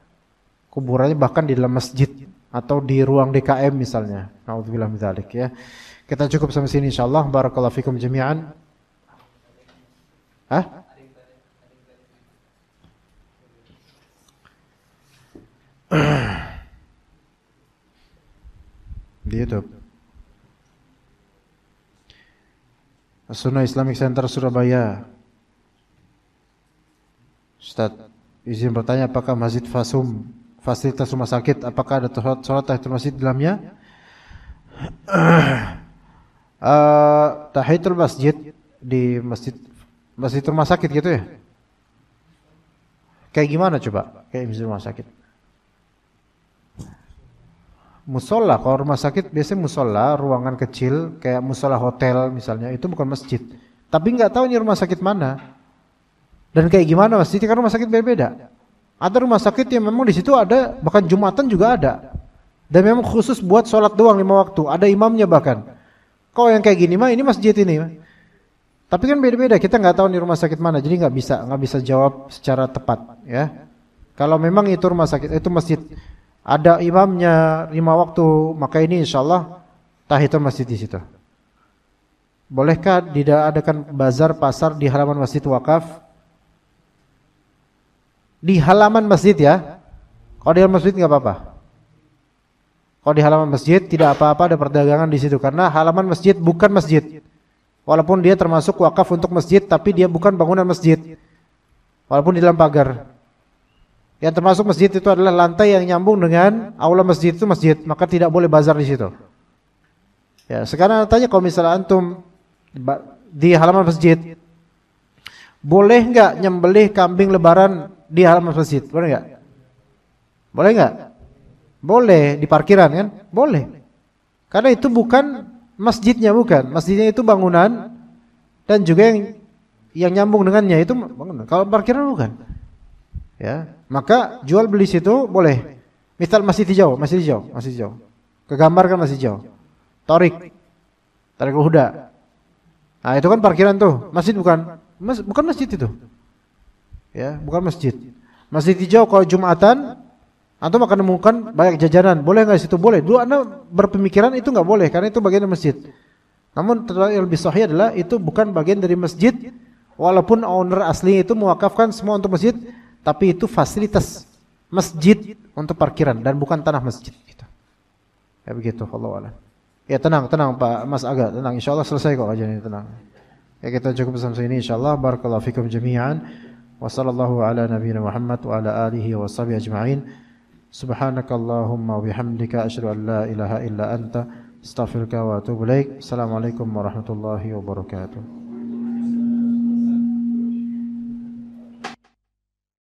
kuburannya bahkan di dalam masjid atau di ruang DKM misalnya. Nauzubillah min dzalik ya. Kita cukup sampai sini insyaallah. Barakallahu fikum jami'an. Di YouTube. Sunnah Islamic Center Surabaya. Ustaz, izin bertanya, apakah Masjid Fasum fasilitas rumah sakit, apakah ada sholat tahiyatul masjid di dalamnya? Tahiyatul masjid di masjid rumah sakit gitu ya? Kayak gimana coba? Kayak masjid rumah sakit. Musola, kalau rumah sakit biasanya musola, ruangan kecil kayak musola hotel misalnya, itu bukan masjid. Tapi nggak tahu ini rumah sakit mana dan kayak gimana masjidnya, kan rumah sakit beda-beda. Ada rumah sakit yang memang di situ ada, bahkan Jumatan juga ada, dan memang khusus buat sholat doang 5 waktu, ada imamnya bahkan. Kalau yang kayak gini mah ini masjid ini. Tapi kan beda-beda, kita nggak tahu ini rumah sakit mana, jadi nggak bisa jawab secara tepat ya. Kalau memang itu rumah sakit, itu masjid, ada imamnya 5 waktu, maka ini insyaallah tahiyatul masjid di situ. Bolehkah diadakan bazar pasar di halaman masjid wakaf? Di halaman masjid ya. Kalau di halaman masjid nggak apa-apa. Kalau di halaman masjid tidak apa-apa ada perdagangan di situ, karena halaman masjid bukan masjid. Walaupun dia termasuk wakaf untuk masjid, tapi dia bukan bangunan masjid. Walaupun di dalam pagar. Yang termasuk masjid itu adalah lantai yang nyambung dengan aula masjid, itu masjid, maka tidak boleh bazar di situ. Ya, sekarang tanya, kalau misalnya antum di halaman masjid, boleh nggak nyembelih kambing lebaran di halaman masjid? Boleh nggak? Boleh nggak? Boleh di parkiran kan? Boleh. Karena itu bukan masjidnya, bukan. Masjidnya itu bangunan dan juga yang nyambung dengannya itu bangunan. Kalau parkiran bukan. Ya, maka jual beli situ boleh. Misal masjid hijau. Kegambar kan masjid hijau. Tarik Huda. Nah, itu kan parkiran tuh. Masjid bukan. Bukan masjid itu. Ya, bukan masjid. Masjid hijau kalau Jumatan antum akan menemukan banyak jajanan. Boleh enggak situ? Boleh. Dulu Anda berpemikiran itu enggak boleh karena itu bagian dari masjid. Namun yang lebih sahih adalah itu bukan bagian dari masjid walaupun owner asli itu mewakafkan semua untuk masjid, tapi itu fasilitas masjid untuk parkiran dan bukan tanah masjid gitu. Ya begitu, wallahu a'lam. Ya tenang Pak Mas Aga, tenang, insyaallah selesai kok aja ini, tenang. Ya kita cukup sampai sini insyaallah. Barakallahu fikum jami'an. Wa sallallahu ala nabiyyina Muhammad wa ala alihi wa sahbihi ajma'in. Subhanakallahumma wa bihamdika asyhadu an la ilaha illa anta astaghfiruka wa atubu ilaik. Assalamualaikum warahmatullahi wabarakatuh.